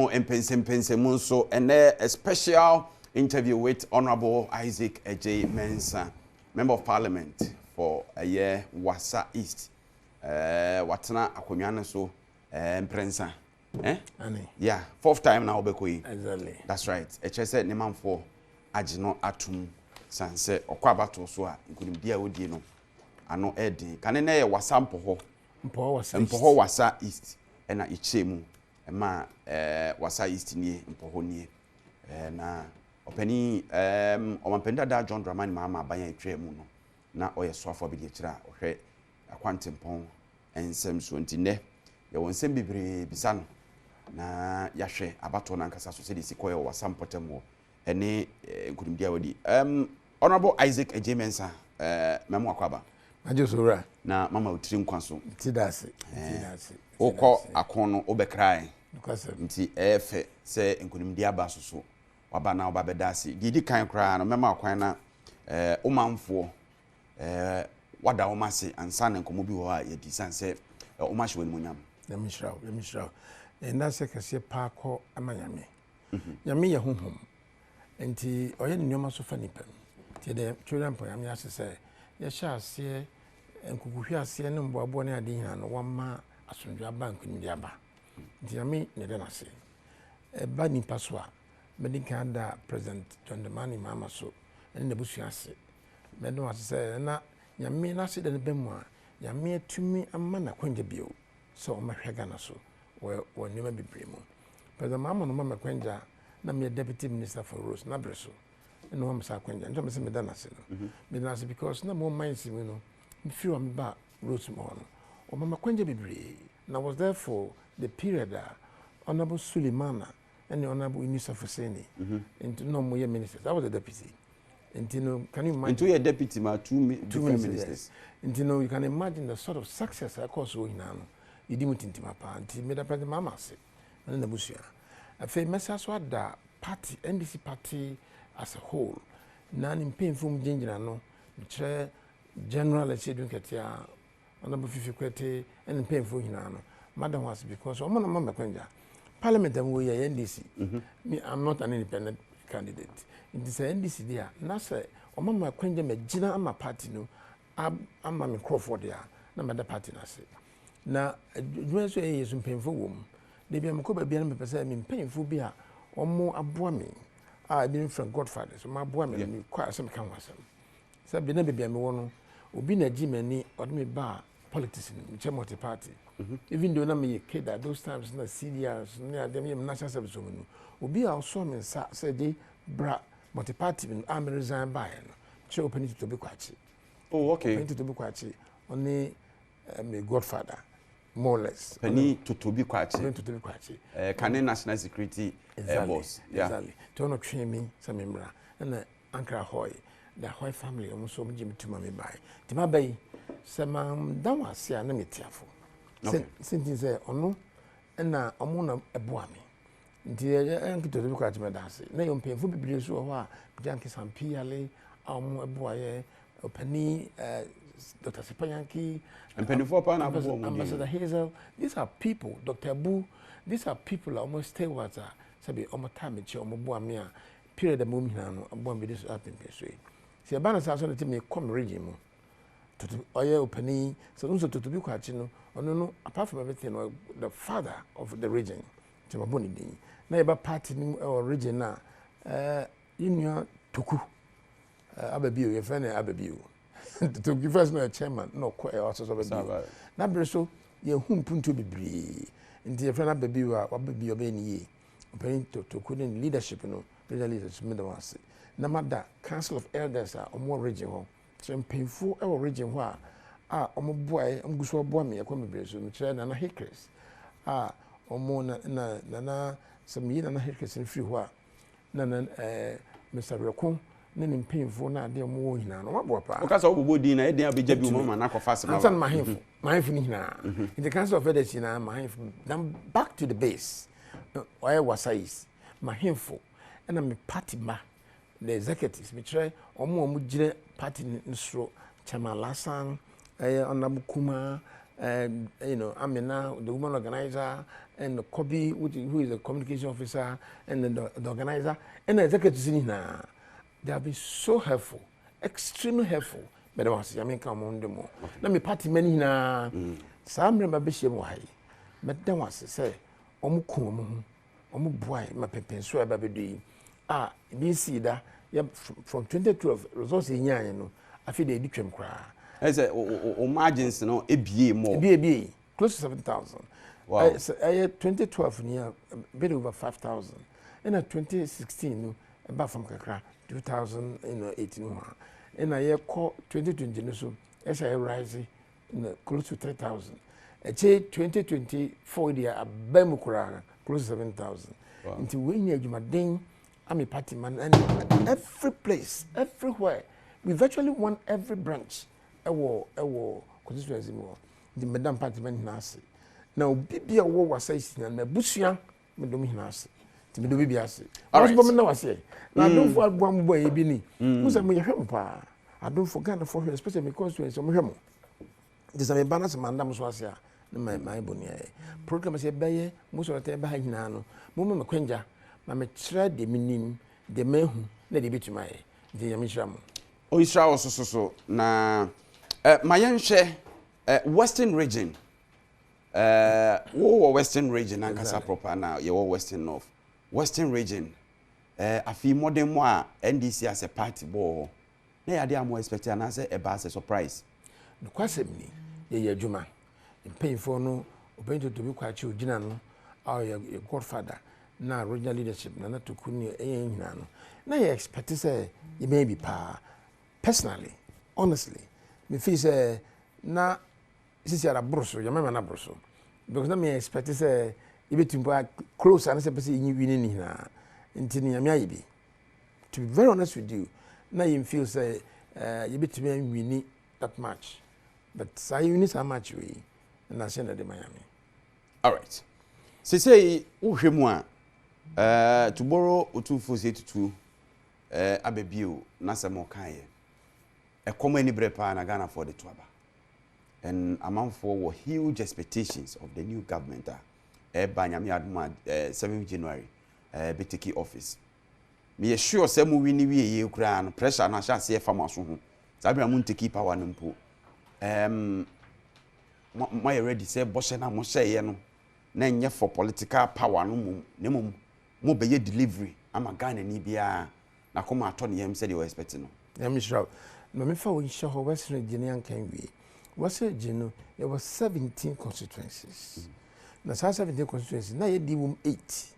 Mpensenpensenmu so and a special interview with Honorable Adjei Mensah, Member of Parliament for a year Wasa East. Watana akonwana so Mpensenpensen. Yeah, fourth time now Bekoi. Exactly. That's right. HSA Neman for Ajino Atum Sanse Okwabato so including dear Odino. Ano Eddie. Canene Wasa Mpoho Wasa East and Ichemu. Ma Wasa East ni Mpoho ni na openi omampenda da John Dramani mama banya etwemu no na oye soafo bi kira ohwe akwantempon ensem so ntine ye wonsem bibre bisa no na yahwe abato na nkasa so se sikoye Wasa Mpotem ene nkudumdia wadi Honorable Adjei Mensah memo akwaba ajosora na mama utiri nkwanso tidase okọ akono obekrai nti efe se nkunimdi aba soso waba na oba bedase gidi kan kra no mema akwan na omanfo wada omase ansa na nkomo bi ho a yedi sanse omahwe ni munyam lemishraw na se kase pa ko amanyame nyame ye honhom nti oye ni nyoma so fa nipa ti de children po yame asese ye sha ase enkukuhwe ase ne mboabo ne ade hina no wama asundwa bank ni diaba Diami Nedanase. Ba nipa so a medical da President John Dramani mama so and the busiase. Medo was say na nyame na se de bemu a nyame atumi amana kwanja bio so o mahwega na so wo nyama bibremu. President mama no mama kwanja na me deputy minister for roads na breso. No am sa kwanja nto me se Medanase no. Medanase because na mo mind si me no mfi wa me ba roads mo no. O mama kwanja bibre. And I was there for the period Honorable Suleimana and the Honorable Inisa Fuseni into no more ministers. I was a deputy. And you know, can you imagine? Into a deputy, my two ministers. Yes. And you know, you can imagine the sort of success I caused in Nano. You didn't think my party, made up the mama say, and then the Busia. I feel Messrs. What the party, NDC party as a whole, none in painful ginger, no, chair general, let's say, doing Honorable Fifi Kwete and painful hinano. Madam was because I'm mama kwanja. Parliament and we are NDC. Me, I'm not an independent candidate. It is a NDC there. Nasa mama kwanja me jina ama party no. I'm a Crawford there. Na mother party nasa. Na do so is painful woman. They be a mkoba be an person painful beer or more Abwami. I've been from Godfather, so my boy me quite some can was. So be never be a one. Obi na Jimmy or me bar politics in the party. Even though I'm a kid at those times, na CDRs, near them, national service woman. Obi also mean said they bra multi-party and army resign by and she opened it to be quite. Oh, okay. Opened it to be quite. Only my godfather, more or less. Penny to be quite. To be quite. Can national security boss. Yeah. Exactly. To not train me, some membra, and Uncle Hoy. The whole family almost so Jimmy to mommy by. To my bay, some down was see an emitiafo. Since there or no, and now I'm on a boami. Dear uncle to look at my dance. Nay, on painful be so, Janky San Piale, a boy, a penny, Dr. Sipayanki, and penny for pan Ambassador Hazel. These are people, Dr. Boo, these are people almost stay water, Sabi, almost time at your Bawumia, period the moment, and one with this up in Pesway. See a balance has only me come regime to oil penny, so also to be quite no, no, apart from everything, the father of the region, Timaboni, neighbor party or region now, in Tuku, Ababu, your friend Ababu. To give us no chairman, no quite also of a number so, you whom put to be bree, and your friend Ababu, or be obeying ye, opinion to couldn't leadership, no, leadership, middle was. No matter Council of Elders are more regional, so painful our region where boy, I'm good for Bawumia, come to train and a hickeys. More na some year and a hickeys in free war. Nana, Mr. Raccoon, none painful now, dear more in what because I would dinner, there be Jabby woman, I fast my hand, my in the Council of Elders in my hand, back to the base. Where was I? My handful, and I'm a party ma. The executives, we try or more party in Chairman Lassan, Honorable Kuma, you know, Amina, the woman organizer, and Kobe, who is the communication officer, and then the organizer, and the executive senior. They have been so helpful, extremely helpful. But I was, I mean, come on, the more. Let me party many na. Some remember Bishop Wai. But then was say, Omukum, Omuboy, my Mpensenpensenmu baby. Ah, you see that from 2012, resources in Yan, I feel they did cry. I said, margins, no, ABA more. ABA, close to 7,000. Wow. 2012, near a bit over 5,000. And at 2016, about from Kakra, 2018. And I call 2020, so as I rise close to 3,000. Adjei 2024, they are Bemukura, close to 7,000. Until when you're Jumadin, I'm a party man, and every place, everywhere, we virtually won every branch. Ewo constituency more. The Madam Party man nasi. Now, Bibia war was saying, and the Busia, Madam Hinasi. To be Bibiasi. I was woman now, I say. Now, don't for one boy, Bini. Who's a mere hempa? I don't forget for him, especially because to some hemo. There's a balance of Madame Swasia, my bonia. Program is a baye, most of the time behind Nano. Mumma Quenja, my tried the minim, the men who let it be to my dear Misham. Oh, Israel so na. My young share, Western region. Western region, and Casa proper now, your Western North. Western region, I feel more than more NDC as a party ball. They are more expecting an answer about a surprise. The question me, the Juma, and paying for no, open to be quite you, Jinano, or your godfather, now regional leadership, not to Kuni, Nano. Now you expect to say, you may be power. Personally, honestly, me feel say na this is a broso, your mama na broso. Because na me expect say you be to close and say person you winning na until you be. To be very honest with you, na you feel say you be to me winning that much. But say you need so much we na send the Miami. All right. Say uhwemu a to borrow 2482 abebio na se mo kan ye. A common brepa na Ghana for the Twaba. And among for were huge expectations of the new government. Banyami Adom 7 January, BTK office. Me sure say mu wini wie ye kura no pressure na sha se farmers ho. Sabia mu take power no mpo. My ready say boshe na mo share no. Na nye for political power no mum. Ne mum mo be ye delivery ama Ghana ni bia na come atọ ne yam say they were expecting no. I'm sure. No me fa we show Western Region can we. Western Region there was 17 constituencies. Na 17 constituencies na ye di 8.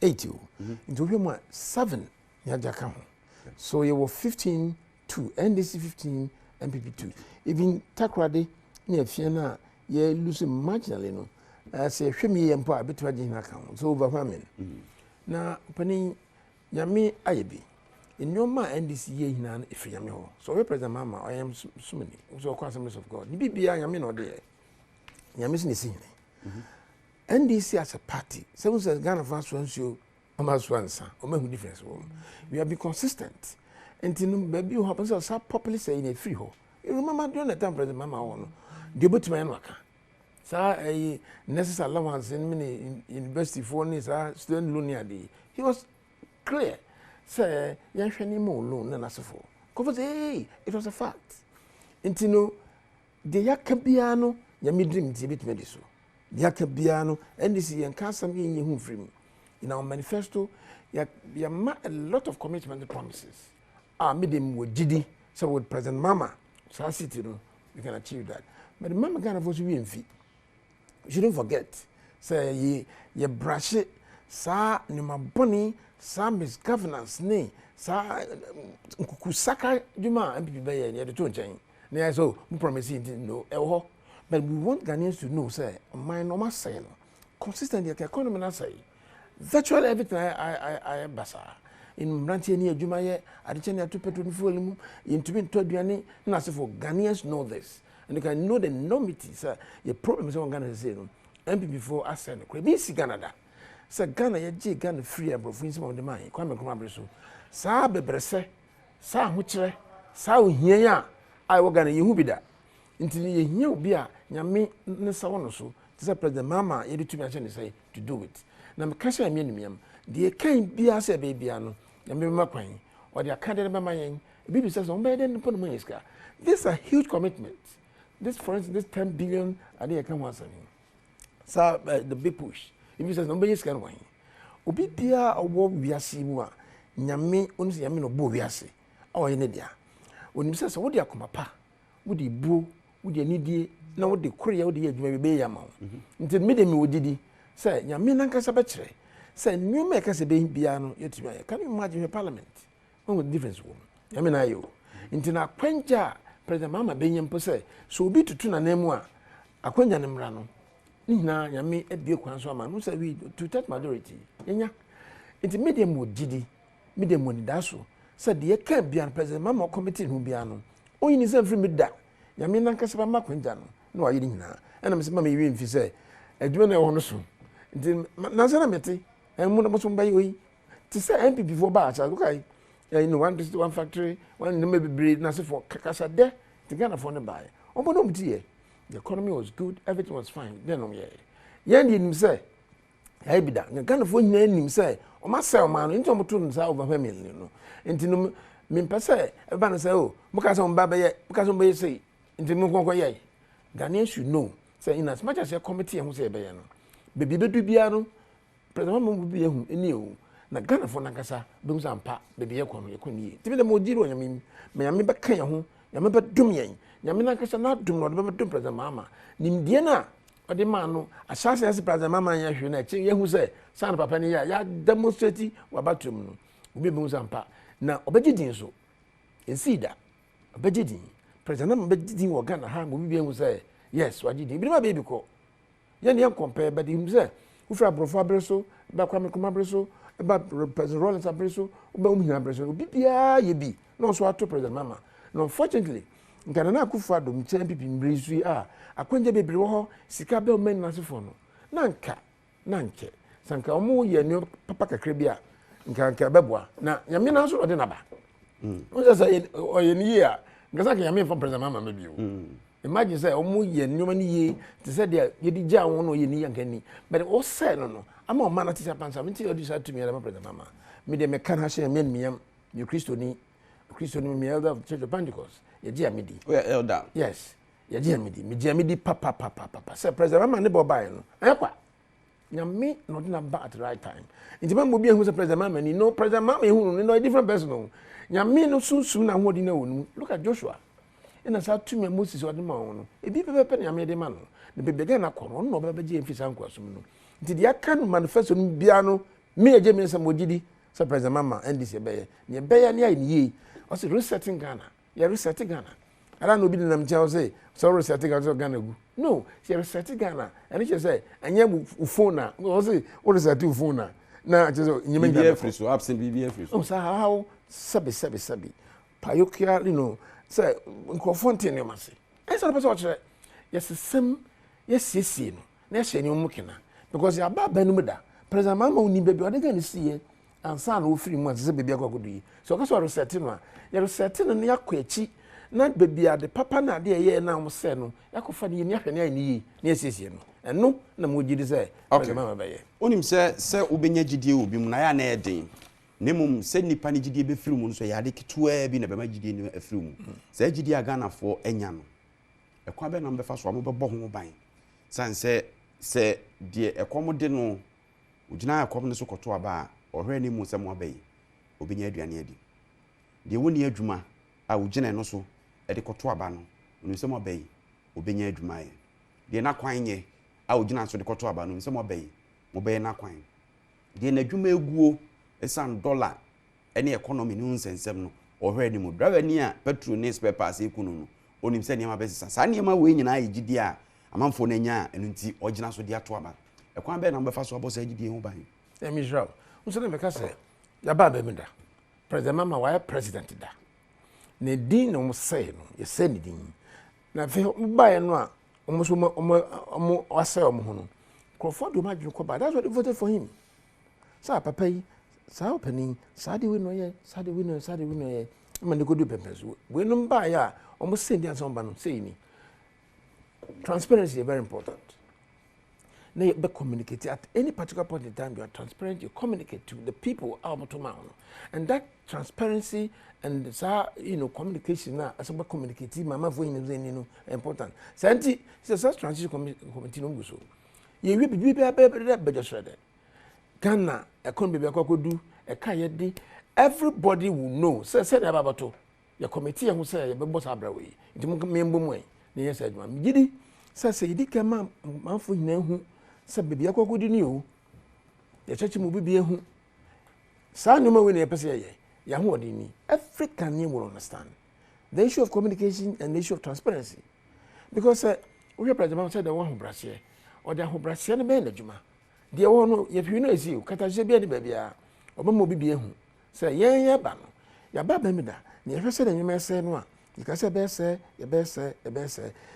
8 you. Into we 7 ya jaka ho. So you were 15 2 NDC 15 MPP 2. Even Takrade na afia na ye lose marginally no. Say hwemi ye mpo abetu agye na kan. So overwhelming. Na pani nyame ayebi. In your mind, this year, if you know, so represent Mama, I am so many, so customers of God. You be I mean, or there. You're missing the scene. NDC as a party, someone says Ghana fans wants you, almost once, or make difference. We have been consistent. And to baby, who happens to so popularly saying a free hole. You remember during the time, President Mama, on the but my worker. Sir, a necessary allowance in many university for his student loan. He was clear. Say, young Shani Mo loan and as for. Because hey, it was a fact. And you know, the Yakabiano, Yami dream to bit mediso. The Yakabiano, and this year, and can't some in your frame. In our manifesto, you have a lot of commitment and promises. Our medium with GD, so with President Mama, so I see you we can achieve that. But the Mama Ghana was being fee. You shouldn't forget, say, ye brush it, sa, Nima Bonnie. Some is governance, nay, sa Kusaka Juma and MPP near the two chain. Nay, so we promise no, but we want Ghanaians to know, say, my normal sale, consistently, economy, I say, virtually everything I basa. In Branty near Jumaye, Adjei to petrol volume, in to be told you, not for Ghanaians know this, and you can know the enormity, sir. Your problem is on Ghana say, MPP before I send a crazy Canada. Sa Ghana ye Ghana free abro for some of the mind kwame kuma so sa bebrese sa ho kire sa ohia ya ai wo Ghana ye hu bi da nti ye hia obi a nyame ne sawo no so te say president mama ye de tumi a ne say to do it na me ka sha me nimiam de kan bia say be bia no nyame ma kwan or the academy mama yen bi says on be den put money ska. This is a huge commitment. This, for instance, this 10 billion, I think I can answer. So the big push. If you say nobody is can win, obi bia owo wiase mu a nyame onse nyame no bo wiase. O ye ne dia. Onim say so wo de akoma pa, wo de buo, wo de anidie, na wo de kore wo de adwuma be ya ma wo. Nti me de me wodidi say nyame nankasa be kire. Say nyoma e ka se be bia no yetuma ye. Can you imagine the parliament? What would the difference wo? Nyame na yo. Nti na kwanja president mama benyem po say so obi tutu na nemu a akwanya ne mra no ni na nyame ebie kwan so ama no say we to take majority yenya nti medium wo gidi medium wo da so say de ka bia president mama committee no bia no oyini say free meda nyame nankasa ba makwanja no na wa yiri nyina ena me say mama yiwe mfi say adwuma na e ho no so nti na say na mete emu na boso mbayi oyi ti say MP before ba acha okay one district, one factory, one maybe breed, na for Kakasa de, to Ghana for the buy. Oh, but no, dear. The economy was good, everything was fine. Then, oh, yeah. Yan didn't say, I be that. The Ghana for him say, oh, my sell man, into my tunes over family, you know. Into no, mean per se, a banner say, oh, because on Baba yet, because on Bay say, into Mungo yay. Ghanaians should know, say, in as much as your committee and who say, Bayano. Baby, baby, Biano, President will be a new. Na Ghana for nakasa bem sampa be be yakonu yakoni ti be mo diro nyame me nyame be kan ho nyame be dum yen nyame nakasa na dum no be dum president mama nimdie na ode ma no asase as president mama ya hwe na chi yehu say san papa ni ya demonstrate wa batum no obi bem sampa na obegidin so ensida obegidin president mama begidin wo Ghana ha mo bi say yes wagidin bi ma be bi ko ye ne compare but him say ufra brofo abreso ba kwame kuma abreso about President Rollins Abriso, Bawumia Abriso, Bibia Yebi, no so to President Mama. No, unfortunately, Adjei Adom champion in Brisbane, Akwanja baby ho, Sika Bell men Nasifono. Nanka, Nanke, Sanka Omo ye no Papa Cribia, Nkanka Babwa. Now, Yamina so Odinaba. What's say, or in year, Gazaki Yamin from President Mama maybe. Imagine say Omo ye no many ye to say there, ye did ja one or ye ni yankani, but all said no. I'm a man at this upon something you decide to me, I'm a president, Mama. Me, they can have share me, you Christian, me elder of the Church of Pentecost, your dear Midi. We are elder. Yes, your dear Midi, papa. Say, President Mama, never buy no. Equa. You me not in a bad at the right time. In the man will be who's a President Mama, and you know President Mama who know a different person. You me no soon, I'm what you know. Look at Joshua. And I said to me, Moses or the moon. If you penny, I made a man. The baby began a corner, no baby and fish and question. Did ya can manifest on piano, me Adjei Mensah Mojidi, President Mama, and this bay, near Bay and ye, or resetting Ghana. You're resetting Ghana. I don't know, be them tell say, so resetting Ghana. No, you're resetting Ghana. And it just say, and you phone, was it, what is that two phone? Now, just you mean BBF, so absent BBF. Oh, so how sabi. Payokia, you know, say, Fontaine, you must say. I saw the person, yes, the same, yes, next year, Mukina. Because ya ba benumda president mama uni baby o de gan see ansa na o free mu ase baby akokodo yi so ka so reset no a ya reset no na yakọ echi na baby ade papa na ade ye na mo se no yakofa ne ni ahwe ne ani yi na esiesie no eno na mo gidi se president mama baye onim se obenya gidie obi mu na ya na eden nemum se nipa ne gidie be free mu so ya de kitoa bi na be ma gidie ne afiri mu se gidie agana fo enya no ekwa be na mbe fa so mo be bo ho ban san se die ekomode no ugina ekom ne so koto aba ohwe ne mu se mo abai obinya aduane adi die woni adwuma a ugina no so e de koto aba no no se mo abai obinya adwuma ye die na kwan nye a ugina so de koto aba no se mo abai mo bai na kwan die na adwuma eguo esan dollar ene economy no nsensem no ohwe ne mu driver ni a petrol ne spare parts ekunu no onim se niam abesisa sa niam we nyina agidi a amanfo na nya enu nti ogina so dia to aba ekwan be na mbefa so abosa agidi ho ban Israel unso na meka se ya ba be meda president mama wa president da ne din no say no ye say ne din na fe ba ye no a omo wase omo ho no Crawford do madwin ko ba that's why they voted for him sa papa yi sa opening sa de we no ye man go do pempes we no ba ya omo say dia so ba no say ni transparency is very important. Now you be communicate at any particular point in time. You are transparent. You communicate to the people out to man, and that transparency and communication now as about communicating. Mama for important. Santi, such transition committee no so. You will be just ready. Ghana, a country be do a kayedi. Everybody will know. Say about to your committee who say be boss abraway. It mo member mo. Ne said man. Gidi say you can man for him say baby akoko di ni o. The church mu bibi ehu. Sa no ma we na pese ye. Ya ho odi ni. Every Ghanaian will understand the issue of communication and the issue of transparency. Because we president said the one who brasier or the who brasier na be na djuma. The one no if you know is you kata je bia ni baby a obama bibi ehu. Say yeah ba no. Ya ba ba mi da. Na ye hwese na nyema se no a. You can say be say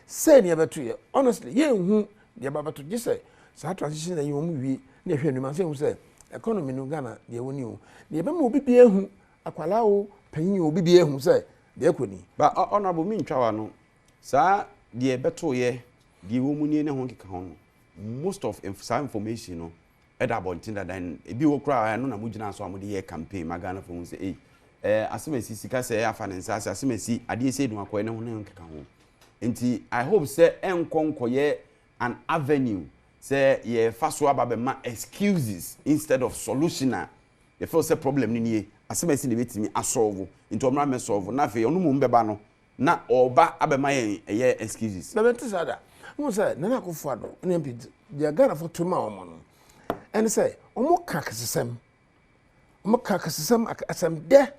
say ni abetu ye. Honestly, ye hu the baba to just say sa transition na you mu wi na hwe no ma say hu say economy no Ghana de woni o. De be ma obi bia ehu akwala o panyin obi bia ehu say de ekoni. Ba honorable mi ntwa no sa de beto ye de wo mu ni ne ho keka ho no. Most of some information no eda bontin that then ebi wo kra no na mu gina so amode ye campaign magana for say asemesi sika say afa ne nsa asemesi ade se dum akoye ne ho ne keka ho. Enti I hope say enkonkoye an avenue say ye faso aba ma excuses instead of solution. Ye feel say problem ni nie asemesi ne betimi asolve into omra me solve na fe onu mu mbeba no na oba abema ye excuses. Na beti sada mo say Nana Akufo Addo ne mpi dia Ghana for tuma omo no and say omo ka kasesem asem de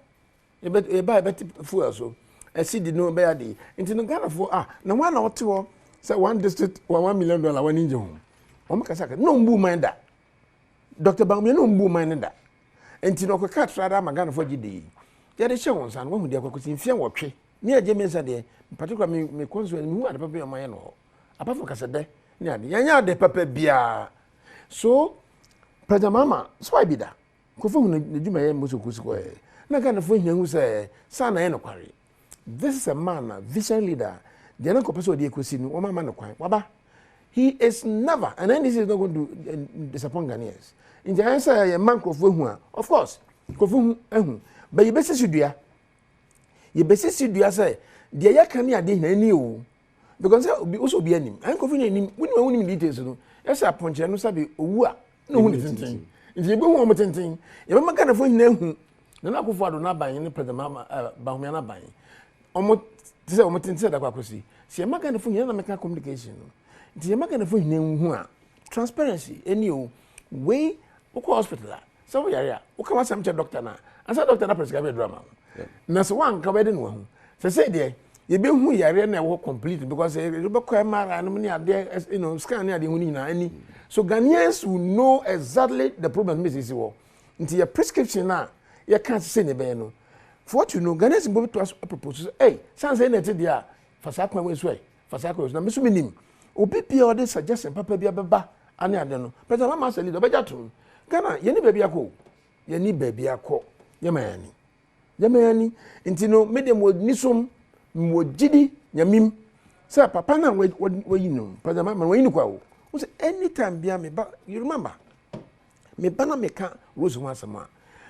e ba beti fuel so acid no be ade into no Ghana for na one na wote wo say one district $1 million one inje ho omo ka saka no mbu man da Dr. Bawumia no mbu man da enti no kweka trada ma Ghana for gidi ya de hye won san wo hu de akwakosi mfia wotwe ni Adjei Mensah de particular me consul me hu ade papa yomaye no apart from kasede ni ade yanya de papa bia so president mama so I be da ko fu na djuma ye mo so kusko e na Ghana for hia hu say sa na ye no kware. This is a man, a vision leader. The other person de ekosi no o mama no kwan waba. He is never, and then this is not going to disappoint Ghanaians. In the answer, a man of course, Kofu ehu. But you best dua. You best dua say, the ya can ya de na ni o. Because also be anim. And Kofu ni we details no. Yes, a punch no sabi owu a no hu ni tintin. Nti ye be hu o tintin. Ye be maka na fo hina hu. Nana Akufo Addo na ban ni president mama Bawumia na ban. Omo tise omo tintin da kwa kosi. Se maka na fo hina na meka communication no. Nti ye maka na fo hina hu a transparency any o way uko hospital so we area uka wa sam che doctor na ansa doctor na prescribe drama na so wan ka bede no hu say de ye be hu yare na wo complete because e be ko mara no ni ade scan ni ade hu ni na ani so Ghanaians will know exactly the problem is wo nti your prescription na you can't say ne be no for what you know Ghanaians go to us propose hey san say na te dia fasa kwa we so fasa kwa na me so minim obi pia o de suggestion papa bia beba ane ade no president mama say leader beja to Ghana ye ni baby akọ ye ni baby akọ ye mayani nti no medium wo nisom mo gidi nyamim say papa na we no president mama we ni kwa wo say anytime bia me ba you remember me bana me ka rose one sama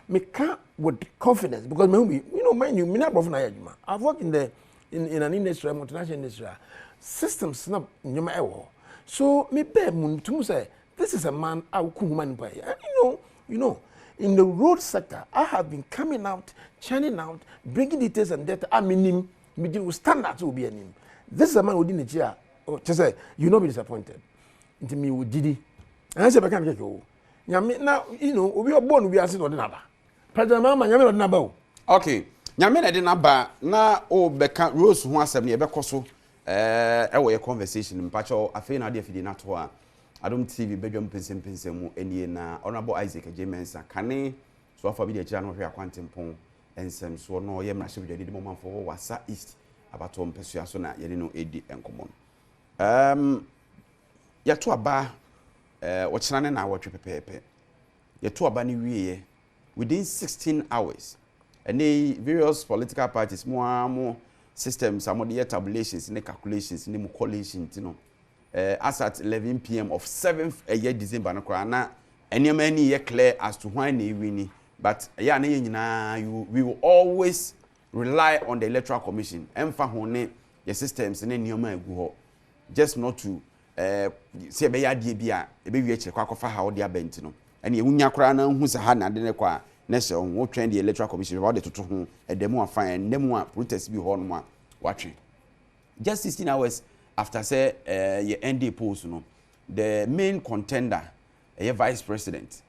me ka with confidence because me mind you me na bof na yaduma I've worked in an industry multinational industry systems na nyoma ewo so me be mun tum say this is a man out human by. You know, in the road sector, I have been coming out, churning out, bringing details and data. I mean, him, standards will be an him. This is a man who didn't cheer. To say, you not be disappointed. Into me with Didi. And I said, I can't get you. Now, we are born, we are sitting on another. President Mama, you're not about. Okay. Nyamena de naba na o beka Rose ho asem ne bekoso e conversation mpacho afi na de fidi na to a Adom TV Badwam Mpensenpensenmu enie na Honorable Adjei Mensah kane so afa bi de kira no hwe akwantempon ensem so no ye mrahye bidwade de momamfo wasa east abato mpesua so na ye no edi enkomo ya to aba wo kira ne na awotwe pepepe ya to aba ne wieye within 16 hours and various political parties more systems some of the tabulations and calculations in the coalition as at 11 p.m. of 7th December no kwa na enema ni ye clear as to why na win, but ya na nyina we will always rely on the Electoral Commission emfa ho ne your systems ne nioma egu ho just not to say be ya die bia e be wi akire kwa kofa ha wo de abenti no ene ye wunya kora na hu se ha na de ne kwa na se wo twɛn the Electoral Commission about the toto ho edemu afan ndemu a protest bi ho no ma watwe just 16 hours after say your ND polls no the main contender vice president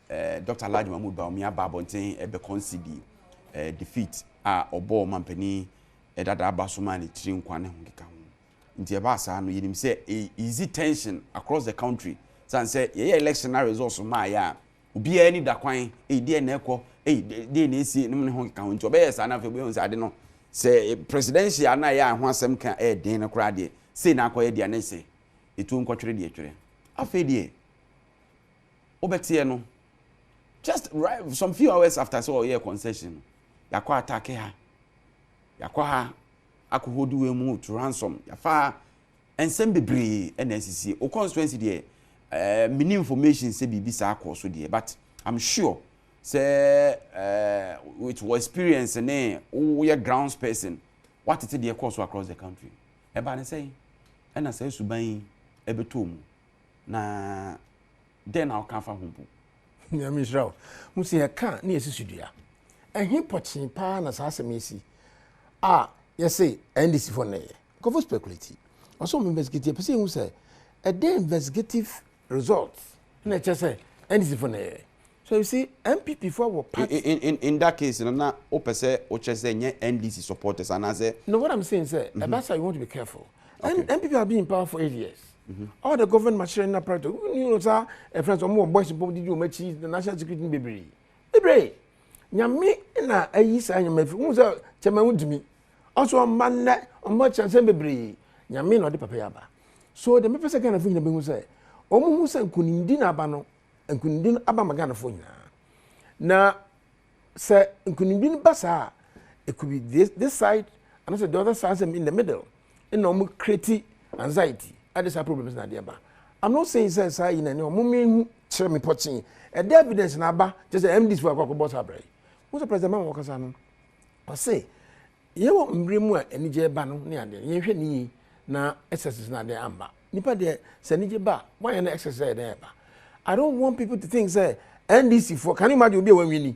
Dr. Adjei Mensah Bawumia-Akufo Addo concede defeat obo mampani dada abasoma ne tiri nkwa ne honkeka ho nti eba asa no yinim say easy tension across the country san say ye election results ma ya obi ani da kwan die na ekọ dey na esi ne honkeka ho nti obeye sa na fe bo say ade no say presidential na ya ho asem ka den na kura de say na akoye dia na say etu nkotwere de etwere afa die obete no just right some few hours after so year concession yakwa attack ha yakwa ha akohodu we mu to ransom yafa ensem bebre NSC o constituency there mini information say bibi sa akoso there but I'm sure say with experience and we are grounds person what it dey course across the country e ba ne say e na say suban ebetom na den na ka fa hompo ya misrael musi ya ka na yesi sudua ehin pochin pa na sa asemesi say NDC for na go for speculate also investigative person who say a day investigative results na say NDC for na so you see MPP for what party in that case na opese o chese nye NDC supporters and say no what I'm saying say about you want to be careful and MPP have been in power for 8 years. All the government machinery apparatus, you know, sir, a friend of more boys did you make the national security baby. Baby, Yami na a year, and my friends are Chairman with me. Also, a man on much and same baby, Yami or the Papayaba. So the members again of thing the say, almost and couldn't dinner abano and couldn't dinner abamagana for now. Sir, couldn't be bassa. It could be this side, and also the other side in the middle. And no more creative anxiety. These are problems na there ba. I'm not saying say in any moment share me poaching. And the evidence na ba just MDs for akwa boss abrai. Who's the president man workers no? I say ye wo mbremu a enije ba no ne ade. Ye hwe ni na exercise na there amba. Nipa de se enije ba, why na exercise there ba. I don't want people to think say NDC for can you imagine obi e wan wini?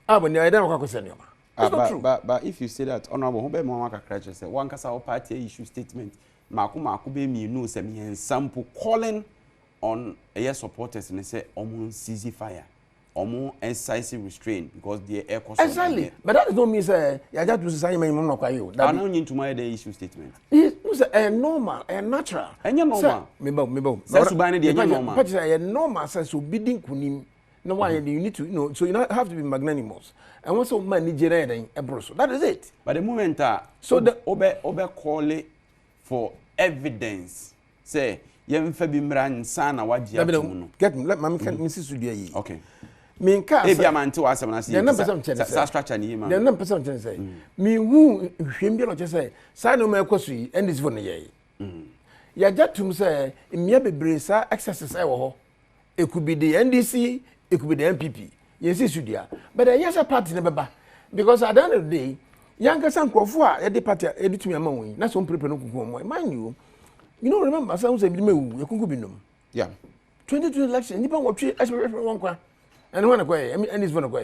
But ne ida work kwese nioma. It's not true. But if you say that honorable ho be mo wan kakra say one kasa o party issue statement Maku be me no say me sample calling on supporters and say omo seize fire, omo exercise restraint because the air cost. Exactly, but that don't mean say you just to say me no kwa you. I don't need to my the issue statement. It's a normal, a natural. And you normal. Me bo. Say subane dey normal. But say normal say so bidding kunim. No why you need to so you have to be magnanimous. And once man Nigeria then ebroso. That is it. But the moment so the obe call it for evidence say yemfa bi mran sana waji atumu no get me let me see studio yi okay me nka e bia mante wa asem na say sa structure ni ma na na person chen say me hu hwem bi no che say sa no ma ekoso yi and this for no ye ya jatum say emia bebre sa exercise e wo ho it could be the NDC it could be the MPP you see studio but the yes party ne beba because at the end of the day Yanka san krofo a the party editumi ama won na so mprepre no kuku mo mind you know remember some say bi mewu ekunku binom yeah 2020 election nipa wotwe won kwa and when kwa and this one kwa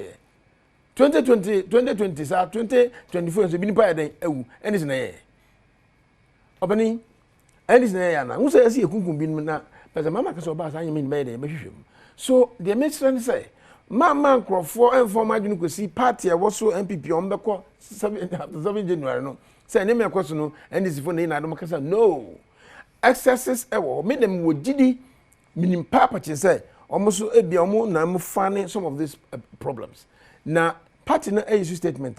2020 sa 2024 so bi nipa ya den ewu and this na ye obani and this na ye na who say see ekunku binom na pese mama ka so ba san yemi be dey be hwehwem so the make sense say Mama Crawford and former University Party, I was so MPP on the 7 January. No, say, name a question, and this for Nina Domacasa. No, excesses ever made them with GD, meaning Papa, say, almost a biamo, now finding some of these problems. Now, party no issue statement,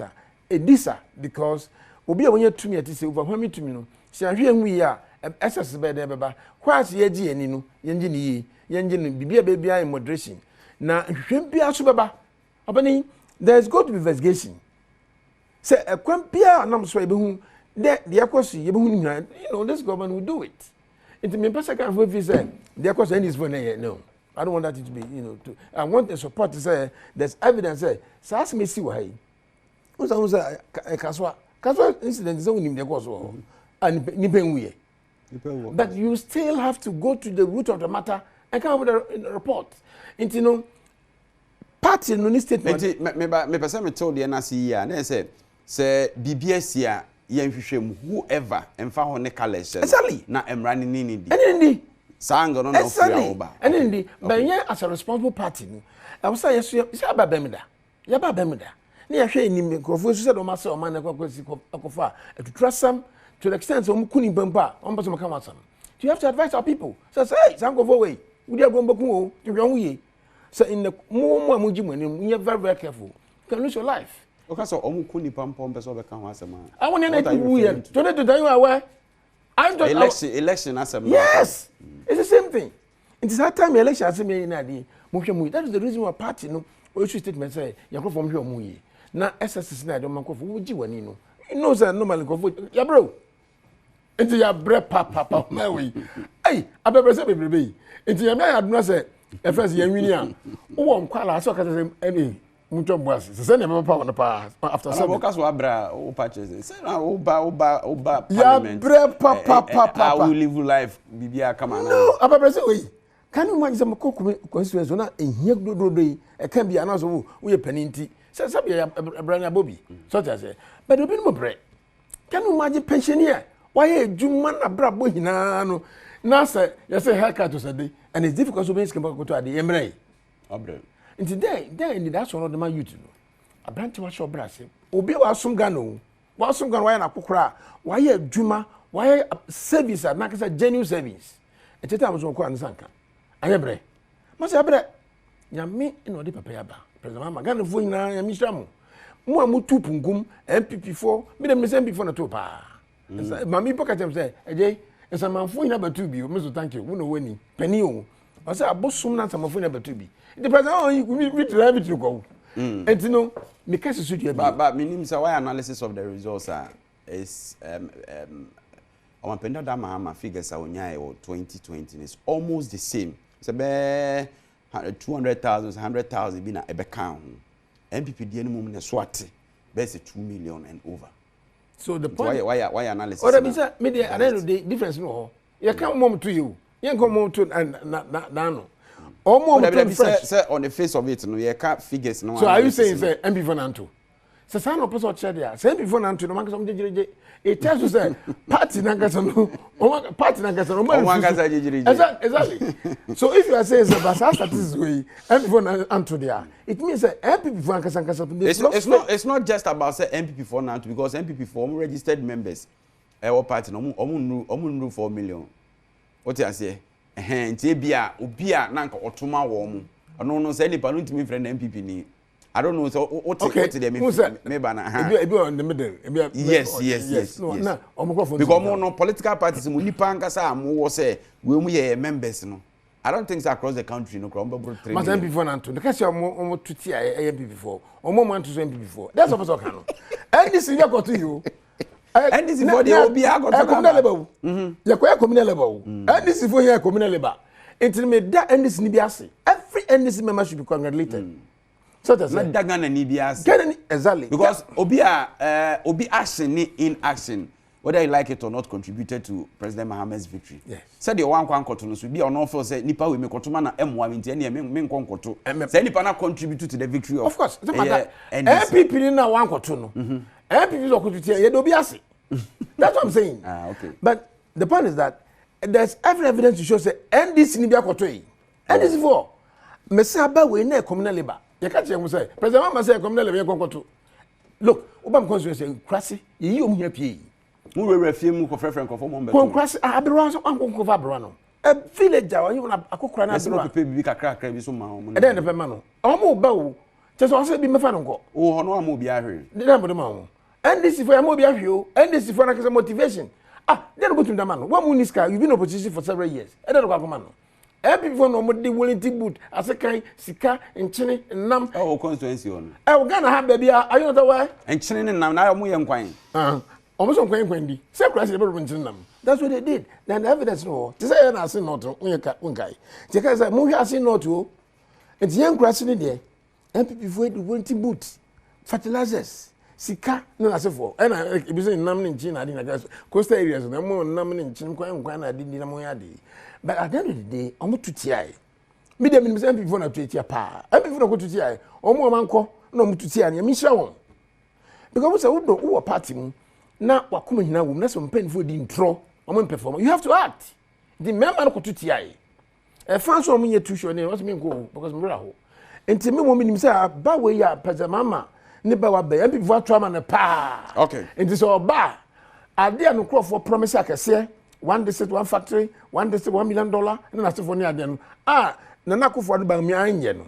a disa, because Obi when you're to me at this overwhelming to me. See, here we are, excesses by the Baba, quite Yaji and Nino, Yanjini, Yanjin, baby in moderation. Na hwempia so beba obani there's got to be investigation say ekwempia nam so ebehu de yakosi ebehu you know this government will do it Into me person can vote say there cause any is for no. I don't want that to be, I want the support to say there's evidence say so ask me see why. Who's say kaswa incident is only the cause and nipenwe. But you still have to go to the root of the matter and come up with a report. Into party no statement. Me person me told the NC here and say BBS here yenhwehwem whoever emfa ho ne collection na emra ne ni di. Any Sango no free oba. Any but yeah as a responsible party no. I was say yes aba bemda. Ya ba bemda. Na ya hwe ni microphone so say do ma say o man na kwakwasi akofa to trust some to the extent so mukuni bempa on person come out some. You have to advise our people. So say hey sango for way. We dey go mboku o. You hwe ye. So in the more mujimu ni you very very careful. You can lose your life. Okay, so omukuni pampom person be kan ho asema. I want to know you. Today to tell you aware. Election asem. Yes. It's the same thing. It is that time election asem na dey. That is the reason why party no we issue statement say yakro from here omuye. Na SSS na don manko for wuji wani no. You know say normally go vote. Ya bro. Into ya bre papa my way. Hey, abebe say bebe. Into ya me aduna say e first ya wini a. Wo nkwala so ka say any mucho boss. Say na me pa pa after some. Because we abra o purchase. Say na oba parliament. Ya bre papa. I will live life bibia come on. No, abebe say we. Can you imagine some constituents na ehia dodo yi e kan bia na so we paninti. Say sabi ya branya bobi. So that say. But obi no bre. Can you imagine pensioner? Why ejuma na brabo hina no. Na say you say haircut to say and it's difficult to be skemba ko to ade emre. Obre. Nti then that's one of the man youth no. Abranti wa show brase. Obi wa sum ga no. Wa sum ga why na kokora. Why ejuma, why service na ka say genuine service. Eteta am so ko ansanka. Ayebre. Mo say abre. Nyame no de papa ya ba. President Mama Gana fo nyina ya misra mo. Mo amutu pungum MPP4, me dem say MPP4 na to pa. Mami poka tem say, Adjei, esa manfo nyina batu bi, me so thank you. Wo no wani. Pani o. I say abosum na manfo nyina batu bi. The president we drive it to go. And you know, me case so dey but meaning say why analysis of the results is our pendada mama figures are onya 2020 is almost the same. It's be 200,000, 100,000 be na ebe kan. MPP di enum na swat be 2 million and over. So the point why analysis? Or that say me the end of the difference no. You can mom to you. You can mom to na no. Say on the face of it no you can't figures no. So are you saying say MPP4 nanto? Say say no person share there. Say MPP4 nanto no man some jejeje. It tells you say party nankasa no. Party nankasa no. Nankasa jejeje. Exactly. So if you are saying say basa statistics way MPP4 nanto there, it means say MPP4 nankasa. It's not just about say MPP4 nanto because MPP4 registered members our party no omu 4 million. What you say? Nti bia obi a nanka otoma wo mu ono no say nipa no ntimi friend MPP ni I don't know so what them me ba na ebi on the middle yes no na omukofo because no political parties mu nipa nkasa am wo say we mu ye members no I don't think so across the country no kro mbabro 3 million MPP4 nanto the case omo tuti MPP4 omo man to MPP4 that's what I can and this is go to you. And this is for the obi agoto communal level. Yakoya communal level. And this is for here communal level. Until me that and this ni bi ase. Every NDC member should be congratulated. So that's not that Ghana ni bi ase. Exactly. Because obi action ni in action whether you like it or not contributed to President Mohammed's victory. Yes. Said the one kwankoto no so bi on for say nipa we me kotoma na emwa me ntia ne me nkonkoto. Say nipa na contribute to the victory of course. MPP ni na one koto no. MPP is okututia ye do bi ase. That's what I'm saying. Okay. But the point is that there's every evidence to show say NDC ni bi akoto yi. NDC for me say aba we na communal labor. You can't say say President Mama say communal labor konkoto. Look, Obama constituency krasi yi om hia pie. Mu we refie mu ko frefren ko fo mo mbe. Krasi abirwa so ankonko fa abirwa no. A villager you na akokora na abirwa. Eso pepe bi kakra bi so ma mo. E den de pe ma no. Omo ba wo. Just also be me fa no nko. O hono am obi ahwe. De na mo de ma wo. NDC for your ahio, NDC for na motivation. Then go to the man. One Muniska, you've been in opposition for several years. I don't go man. People no more willing to boot as a kind sika and chine and nam. Oh, constituency on. I gonna have baby. Are you not aware? And chine and nam now mu yan kwan. Almost on kwan kwendi. Say Christ never went to nam. That's what they did. Then the evidence no. They say I say not unkai. They say movie I say not to. And the young grass in there. MPP for the winter boot, fertilizers, sika no as for. And I be saying nam in China didn't coastal areas no more nam in China I didn't moyadi. But at the end of the day, almost to TI. Medium MPP for na to TI pa. MPP for go to TI. Omo manko no mu to TI and me sure. Because who a party mu na wakuma hina wum na so pen for di intro omo perform. You have to act. The member ko to TI. E fan so omo ye too sure what me go because me ho. Enti me mo minim say ba we ya pazamama ne ba wa ba MPP for trauma na pa. Okay. Enti so ba ade an crop for promise akese one district one factory one district $1 million na na for ne ade no Nana Akufo Addo ba mi anye no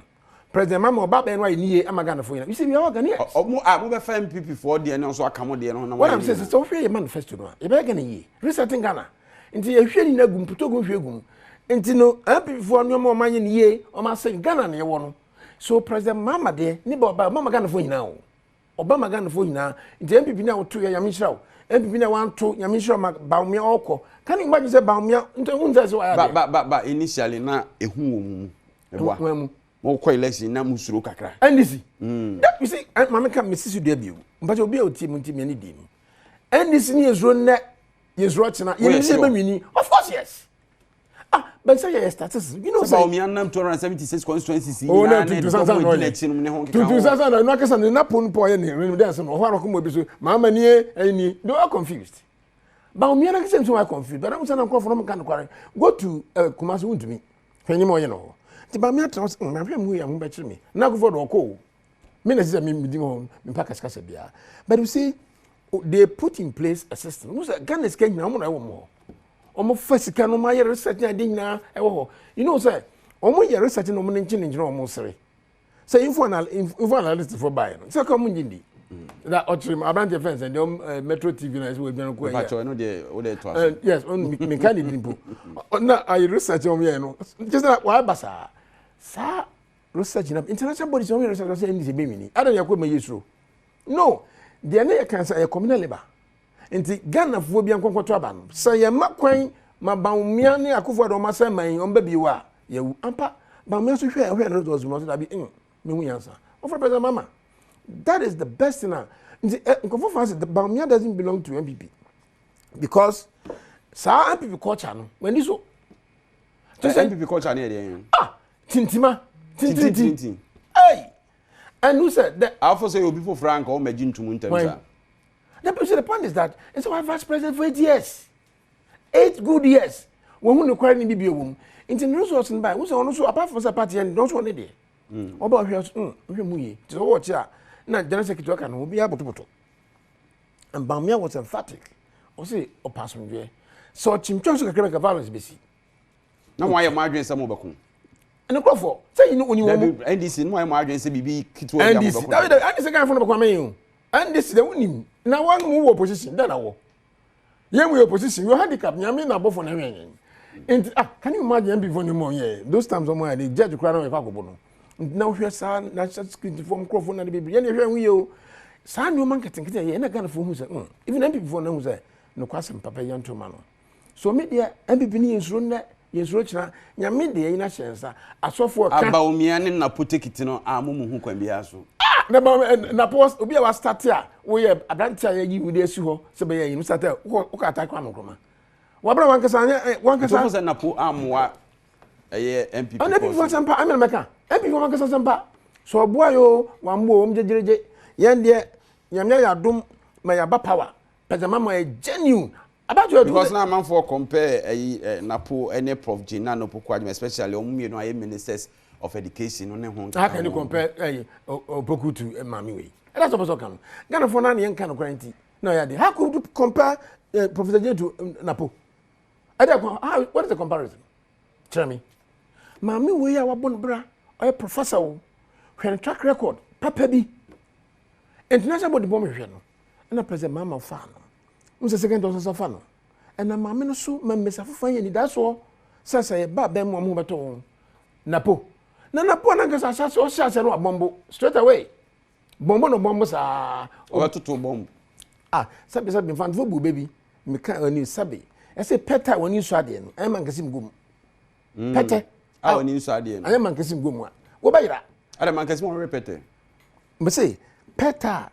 President Mama oba be no ni amaga na for you see we are Ghanaians mo be fa MPP for de no so aka mo de no na what I'm saying so hwe manifesto no e be Ghana yi resetting Ghana nti ye hwe ni na gum puto gum hwe gum nti no MPP for no mo manye ni ye o ma say Ghana na ye wo no so President Mama de ni ba oba Mama Ghana for nyina o oba Mama Ghana for nyina nti MPP na wo to ya yamishrawo MPP na wan to yamishrawo ma Bawumia oko can you imagine say Bawumia nti unza so aya ba initially na ehu wo mu eboa mo ko election na musuro kakra NDC that you see mama can Mrs. Debut but obi o team ntimi ani dim NDC ni ezro na yezro chena ye ni be nwini of course yes but say your status you know say Bawumia nam 276 constituencies oh no 2000 no akasa na pon po ye ni dance no ho aroko mo bi so mama ni ani they are confused Bawumia na kese so are confused but I'm saying na from kan go to Kumasi untumi fenyi mo ye no Bawumia trans na hwe mu ya mu be kire me na Akufo do ko me na say me di ho me pa kasa bia but you see they put in place a system no say Ghana is Kenya mo na wo mo omo fasika no ma ye research na de nyina e wo ho you know say omo ye research no mo nchi njira omo sere say info analyst for buy no say come njindi that otrim abante fence and Metro TV na we bian ko ya no de o de to yes on me kan di mpo na I research omo ye no just that why basa sa research na international bodies omo research say ndi se be mini adam yakọ ma yesro no de na ye kan say communal labor nti Ghana fo bia nkonkoto aba no say ye makwan ma Bawumia ne Akufo Addo ma say man on ba biwa ye wu ampa Bawumia so hwe na those mo so da bi me hu yansa o for president mama that is the best thing nti nkofo fa say the Bawumia doesn't belong to MPP because sa MPP culture no when this so MPP culture na dey tintima hey and who said that Alpha say obi for Frank or Majin to Muntemsa. The point is that it's our vice president for 8 years. 8 good years. When we require ni be wom. Into no source and by. We say also apart from the party and don't want it. Oba hwe mu yi. So watch ya. Na general secretary kan obi abotoboto. And Bawumia was emphatic. O say o pass me. So chimchon so kakra violence be si. Na why am adwen say mo beko. And go for. Say you know oni wo. NDC no am adwen say bibi kitwa ya mo beko. NDC kan for no beko amen. And this the unim na one move opposition that awo ye we opposition you handicap nyame na bofo na hwen and can you imagine before no more yeah those times someone they judge crowd na kwagobo no na hwe sa na security for microphone na be ye na hwe wi o sa no marketing kete ye na Ghana for hu say even MPP for na hu say no kwasem papa yanto ma no so me dia MPP ni yesuro na yesuro kira nyame de ye na hyensa asofo ka Bawumia ne na potekiti no amumu hu kwan bia so na post obi a wa start here we adantia yi we dey si ho se be yi no start o ka attack kwano kroma wa bra wankasa so na po amwa eye MPP and MPP for sampa amel meka MPP for wankasa sampa so oboa yo wa mbo om jejereje yen de nyamya ya dom ma ya ba power pezama ma genuine about you because na man for compare na po any prof Gina no po kwa especially omumie no aye ministers of education on hon. How can you compare Opoku to Mami way? That's what I'm Ghana for none young kind of quarantine. No, yeah. How could you compare Professor Jane to Napo? What is the comparison? Tell me. Mami way our bon bra or a professor when track record, Papa B. International body bomb and a present Mama fan. Who's the second dose of fan? And a mamma so, Mamma Fine, that's all. Sasa, Babem, Mubato. Napo. Na po na ngasa sasa o sasa no bombo straight away bombo no bombo sa o to bomb sabi fan fo bu baby me kan ani sabi I say peta when you saw the end. I man kasim gum. Pete. Ah, when you saw the end. I man kasim gum. Go by that. I man kasim one repeat. But say peta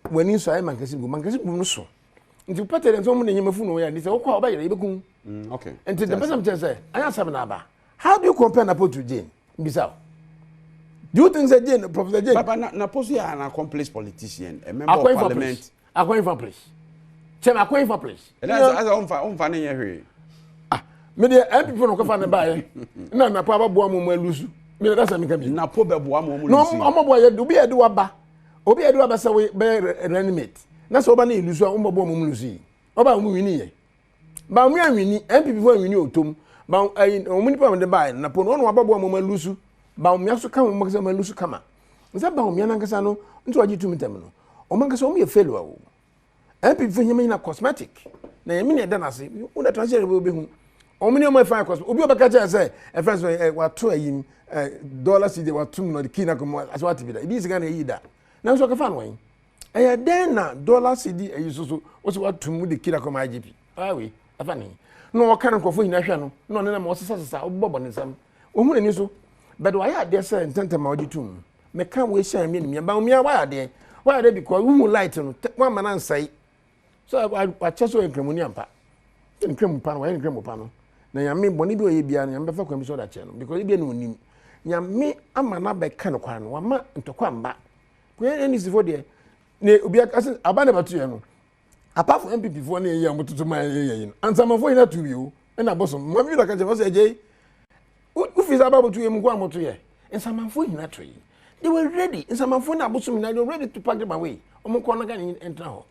when you saw I man kasim gum no so. Into peta and someone in your phone where they say, "Oh, by you." Okay. And to the person just say, "I am Sabanaba." How do you compare Napo to Jane? Bizarre. Do you think that Jane, Professor Jane? Papa, Napo is an accomplished politician, a member of parliament. I'm going for place. Chairman, I'm going for place. That's as I'm finding here. Ah, maybe I'm people who can buy. No, na Papa Bawumia lose. Me that's a me can be. Na po Bawumia. No, I'm boy. Do be a do aba. Obi a do aba say we be reanimate. Na so oba na lose. I'm Bawumia lose. Oba mu wini ye. Bawumia wini. MPP for wini otom. Ba omuni pa de buy. Na po no no Bawumia lose. Bawumia so kan mo kasa lose kama. Nsa Bawumia na kasa no nti waji tu mitem no. O man kasa o me failure o. MPP for him na cosmetic. Na yemi na na se. Una transfer be hu. Omuni o ma fine cosmetic. Obi obaka cha say e friends wa to ayim dollars dey wa tum no the key na ko as what be that. Ibi is gonna yi da. Na so ka fan wan. Eh den na dollars dey ayi so o se wa tum the key na ko ma IGP. Ah we afani. No o kan ko fo hina hwa no. No na ma o sesa obobo ne sam. O hu ni so. But why are there say ntenta ma odi tum. Me kan we share me ni ba umia why are there? Why are there because we light no one man ansai. So I cheso enkremuni ampa. Enkremu pa no, why enkremu pa no. Na yame boni bi o ye bia na yame befa kwa mi so da che no because e bia no nim. Nyame ama na be kan kwa no, wama ntokwa mba. Ko any sifo de ne obi ase aba na batu ye no. Apart from MPP for na ye amototo ma ye no. Ansamafo ina tu bi o. E na boso, ma bi la ka je boso Adjei. Ufi za babu tu ye mko amoto ye. Ansamafo ina tu ye. They were ready. Ansamafo na boso mi na they were ready to pack them away. Omo ko na ga ni enter ho.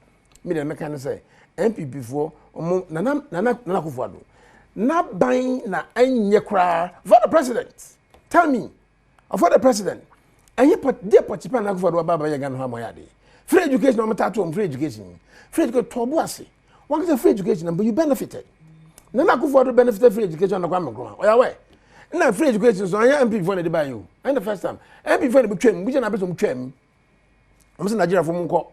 Me dey make an say MPP for omo nana Akufo Addo. Na ban na anye kra for the president. Tell me, for the president. Anye dear Potipa na Akufo Addo baba ye gan ho amoyade. Free education no mata to free education. Free education to boase. What is free education but you benefited. Nana Akufo Addo benefited free education na kwa mekro. Oya we. Na free education so anya MPP for na dey buy you. And the first time MPP for na be twem, we na be so twem. I'm say Nigeria for munko.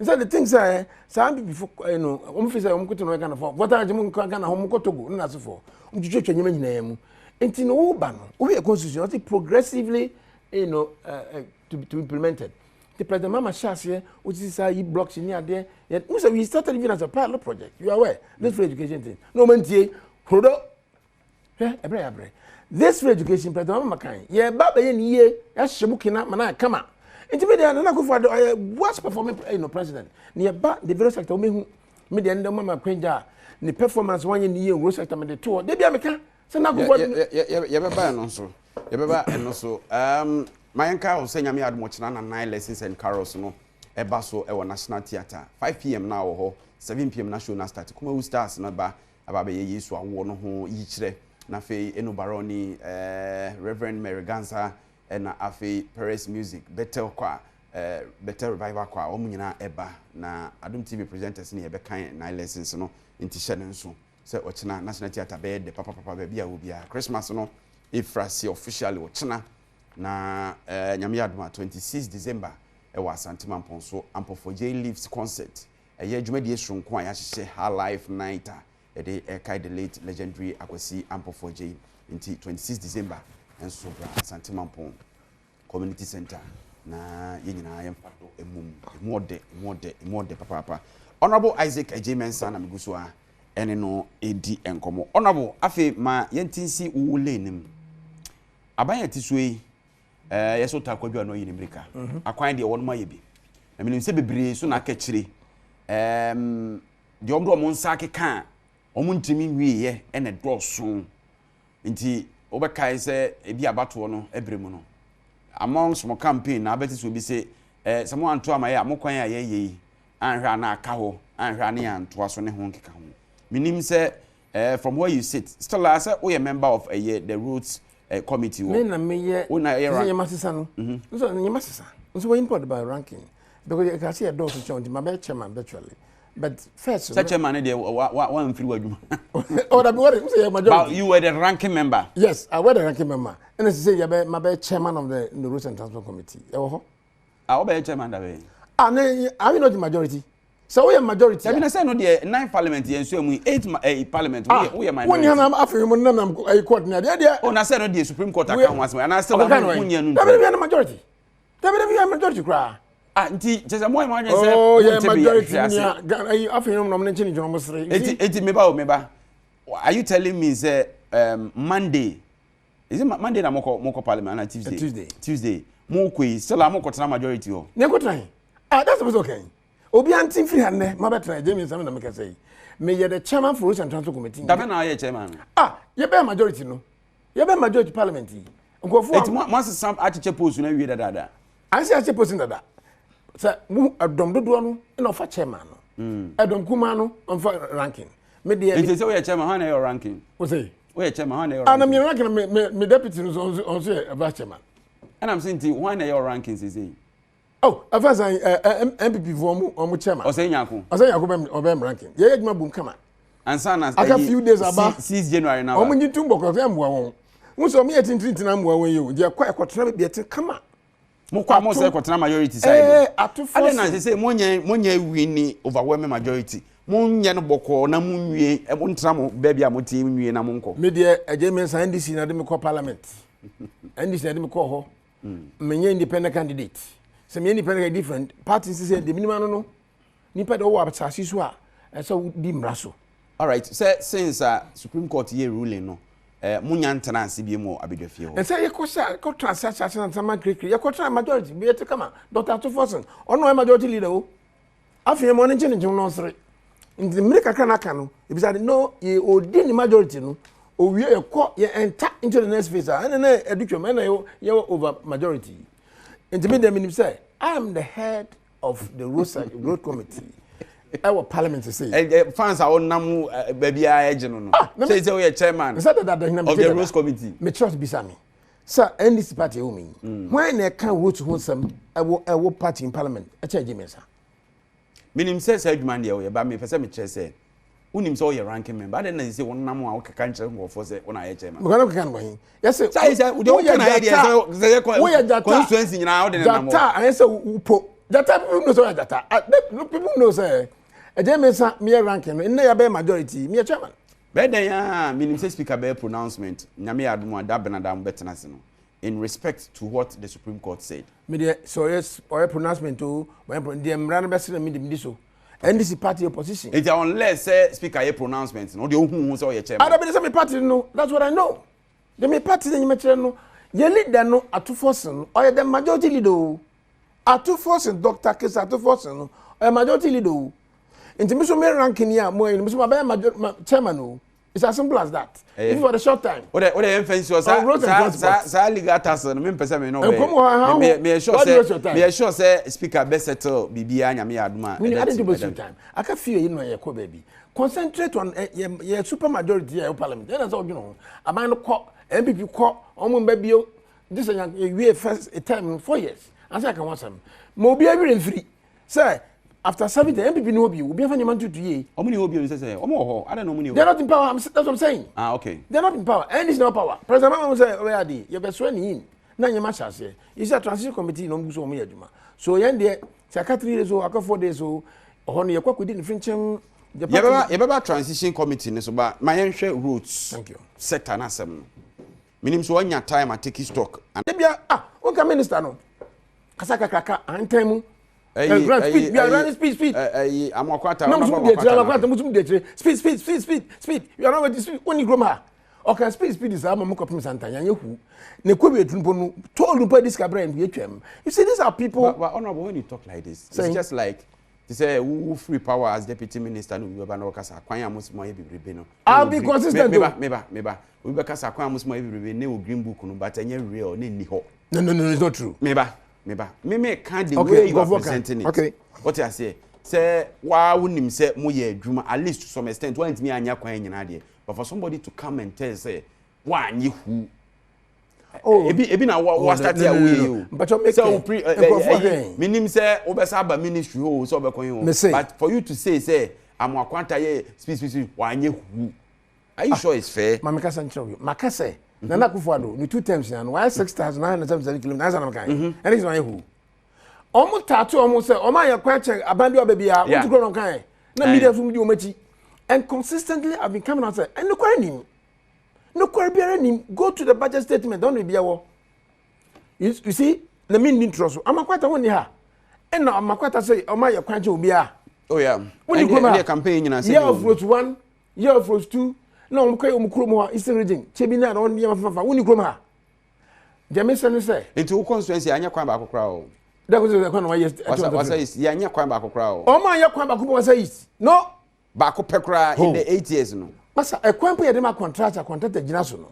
So the things are some people officer umkuto no kana for what are you kana homuko togo na so for umchuchwe nyema nyina mu enti no uba no we constitution it progressively to be implemented the president mama shase which is say blocks in here yet we started even as a pilot project you are aware this free education thing no mentie hodo ebre this free education president mama kan ye baba ye ni ye ya shemukina mana kama Intimidate Nana Akufo Addo worst performing president. Near the very sector me media and mama kwenja ni performance one in the year road sector me the tour. They be ameka. Say Nana Akufo Addo. Ye beba no so. Ye beba no so. My uncle say nyame Adom na 9 lessons and carols no. Eba so e National Theatre. 5 p.m. now ho. 7 p.m. na show na start. Kuma we stars na ba aba be Yesu awo no ho yi kire. Na fe eno baroni Reverend Mary Gansa and afi Paris music better revival kwa omunyina eba na Adom TV presenters ni ebe kan 9 lessons no nti hye nso se ochina National Theatre be de papa bia obia Christmas no ifrasi officially ochina na nyame Adom 26 December e wa Santima Mponso Ampofo J Leaves concert ye adwumadi esronko a ya hye high life night e de kai the late legendary Akwasi Ampofo J nti 26 December and so Santima Mpon Community Center na yenyina yemfato emode papa Honorable Isaac Adjei Mensah na miguso a ene no edi enkomo Honorable afi ma yentinsi uwule nim abanya tisui yeso takwadwa no yini mrika akwan de wonma yebi na menim se bebre so na akachire de omdo mo nsa akeka omuntimi nwiye ene doso nti obekai se ebi abato no ebremu no among some campaign na abeti so bi se someone to amaye amokwan aye anhwa na aka ho anhwa ne anto aso ne ho nkeka ho minim se from where you sit still as a member of the roots committee me na meye masisa no so masisa so we import by ranking because you can see a dose chant my best chairman virtually. But first, such a man, one free word. Oh, that was say majority. You were the ranking member. Yes, I was the ranking member. And I say, my best chairman of the Rules and Transport Committee. I'll be chairman that way. Are you not the majority? So we are majority. I mean, say no the 9 parliament yen so mu 8 parliament we are minority. When you am afei mo nam court na there. Oh na say no the Supreme Court account was and I still am kunye nu. That be a majority. That be a majority cry. Nti just a more imagine say oh yeah majority nya afei no nom nche ni jono mo sere. Eti meba. Are you telling me say Monday is it Monday na moko parliament na Tuesday mo koi still am ko tena majority ho. Ne ko tran. That's okay. Obi antin free hanne ma betra Adjei Mensah na make say me ye the chairman for Rules and Transport Committee. Da na ye chairman. Ye be majority no. Ye be majority parliament yi. Nkofo it must some achiche post na wie dada. Ansi achiche post dada. Say mu Adom dodo no na ofa chairman no. Adom kuma no onfa ranking. Me de it say we chairman how na your ranking? What say? We chairman how na your ranking? Na me ranking me deputy no on say vice chairman. And I'm saying why na your rankings is it? Oh, after MPP for omu chairman. Osenyaku obem ranking. Ye adwuma bum kama. Ansa na aka few days aba 6 January na. Omu nyitum boko fe amboa won. Mu so me yetintin na amboa won yo. Je kwa ekotena be yetin kama. Mo kwa mo se ekotena majority side. Atu force. Ade na say monya win overwhelming majority. Monye no boko na munwie e ntena mo ba bia mo tie nwie na mo nko. Me de Adjei Mensah NDC na de me call parliament. NDC na de me call ho. Menye independent candidate. Some independent different parties say the minimum no nipa de wo abasasi so a so di mraso. All right, since Supreme Court here ruling no munya ntana ase bi mu abedwafie ho. And say you ko transaction and some create you ko try majority be to come Dr. Tuforson ono majority leader o afie mo nche no sere ndi America kana aka no e be say no ye odi ni majority no o wie e ko ye enter into the next phase and na edutwam na ye over majority. Intermediate meaning say I am the head of the road committee. Our parliament say. Fans are on namu baby agent no. Say we are chairman of the road committee. Me trust bisami. Sir, NDC party who mean. Why na can vote who some our party in parliament? Adjei Mensah. Meaning say adwuma dey we ba me pese me che say. Unim so your ranking member. Then say one namu a ka kan chere go for say una ye chairman. Me kan kan go. Yes say. Say we dey can idea say constituency nyina how dey namu. Data I say upo. Data people know so data. People know say Adjei Mensah me ranking no na ya be majority me chairman. Be den ya meaning say speaker be pronouncement nyame adom ada benadam betenase no in respect to what the Supreme Court said. Me dey so yes or pronouncement to when the mran be say me so. NDC party opposition. It's unless speaker a pronouncement no the who say your chairman. I don't say me party no. That's what I know. The me party then you mention no. Your leader no Atuforson or the majority leader. Atuforson Dr. Kes Atuforson or majority leader. Into me so me ranking here more in me so my chairman no. It's as simple as that. Even for the short time. What the emphasis was sa ligatas no me pese me no me sure say speaker be settle bibia nyame adoma. We didn't do some time. I can feel you know your co baby. Concentrate on your super majority here parliament. That's all you know. A man ko MPP ko omo babio this we first a time 4 years. And say I can want some. Mo be every free. Say after 70 MPP no be obi afanya man to ye. Omo ni obi say omo ho. I don't know money. They're not in power. That's what I'm saying. Okay. They're not in power. And it's not power. President Mama say where are they? You be swearing in. Na nyama chase. It's a transition committee no go so omo yaduma. So yen there secretary days so aka 4 days so ohono ye kwakodi ni frinchem. You beba transition committee ni so ba my hwe roads. Thank you. Sector na asem. Minim so anya time I take stock. And bia onka minister no. Kasaka kraka antemu. Speed. We are running speed. Amakwata. Speed. You are not with speed. Only groma. Okay, speed is am mukopim santa yanyehu. Ne kwewe tunpo no told you this cabrand we twem. You see these are people but honorable when you talk like this. It's just like to say who free power as deputy minister no we no kasa kwan amusmo ye bibrebe no. I'll be consistent. Meba. We be kasa kwan amusmo ye bibrebe ne o green book no but enye real ne ni ho. No, it's not true. Meba. Me can't the way you are presenting it. Okay. What I say wa wonim say mo ye adwuma at least to some extent want me anya kwan nyina de but for somebody to come and tell say wa anyi hu ebi na wa start here we but you make so minim say obesa ba ministry ho so obekon ho but for you to say amwakwanta ye speed wa anyi hu are you sure it's fair? Mama Kasa nchiro makase Nana Akufo Addo, ni 2 times now. Why 6,977 kilometers? And it's not who. Almost tattoo almost say, "Oh my, question about your baby. Want to grow on kind? No media from you, Mechi." And consistently, I've been coming out say, "And look at him. No query go to the budget statement. Don't be a war. You see, the mean trust. I'm quite a one here. And now I'm quite say, "Oh my, question will be a." Oh yeah. When you come out campaign, you know, year of road 1, year of road 2. No, I'm quite umkromo. It's reading. Chebina on the Yamafa. When you come out, Jamison say. Into constituency, I never back crowd. That was the one yes. What says Yanya Kwamba crowd? Oh my, Yakwamba was says no. Bako Pekra in the 8 years no. Masa a kwampo ya dema contractor Ginaso no.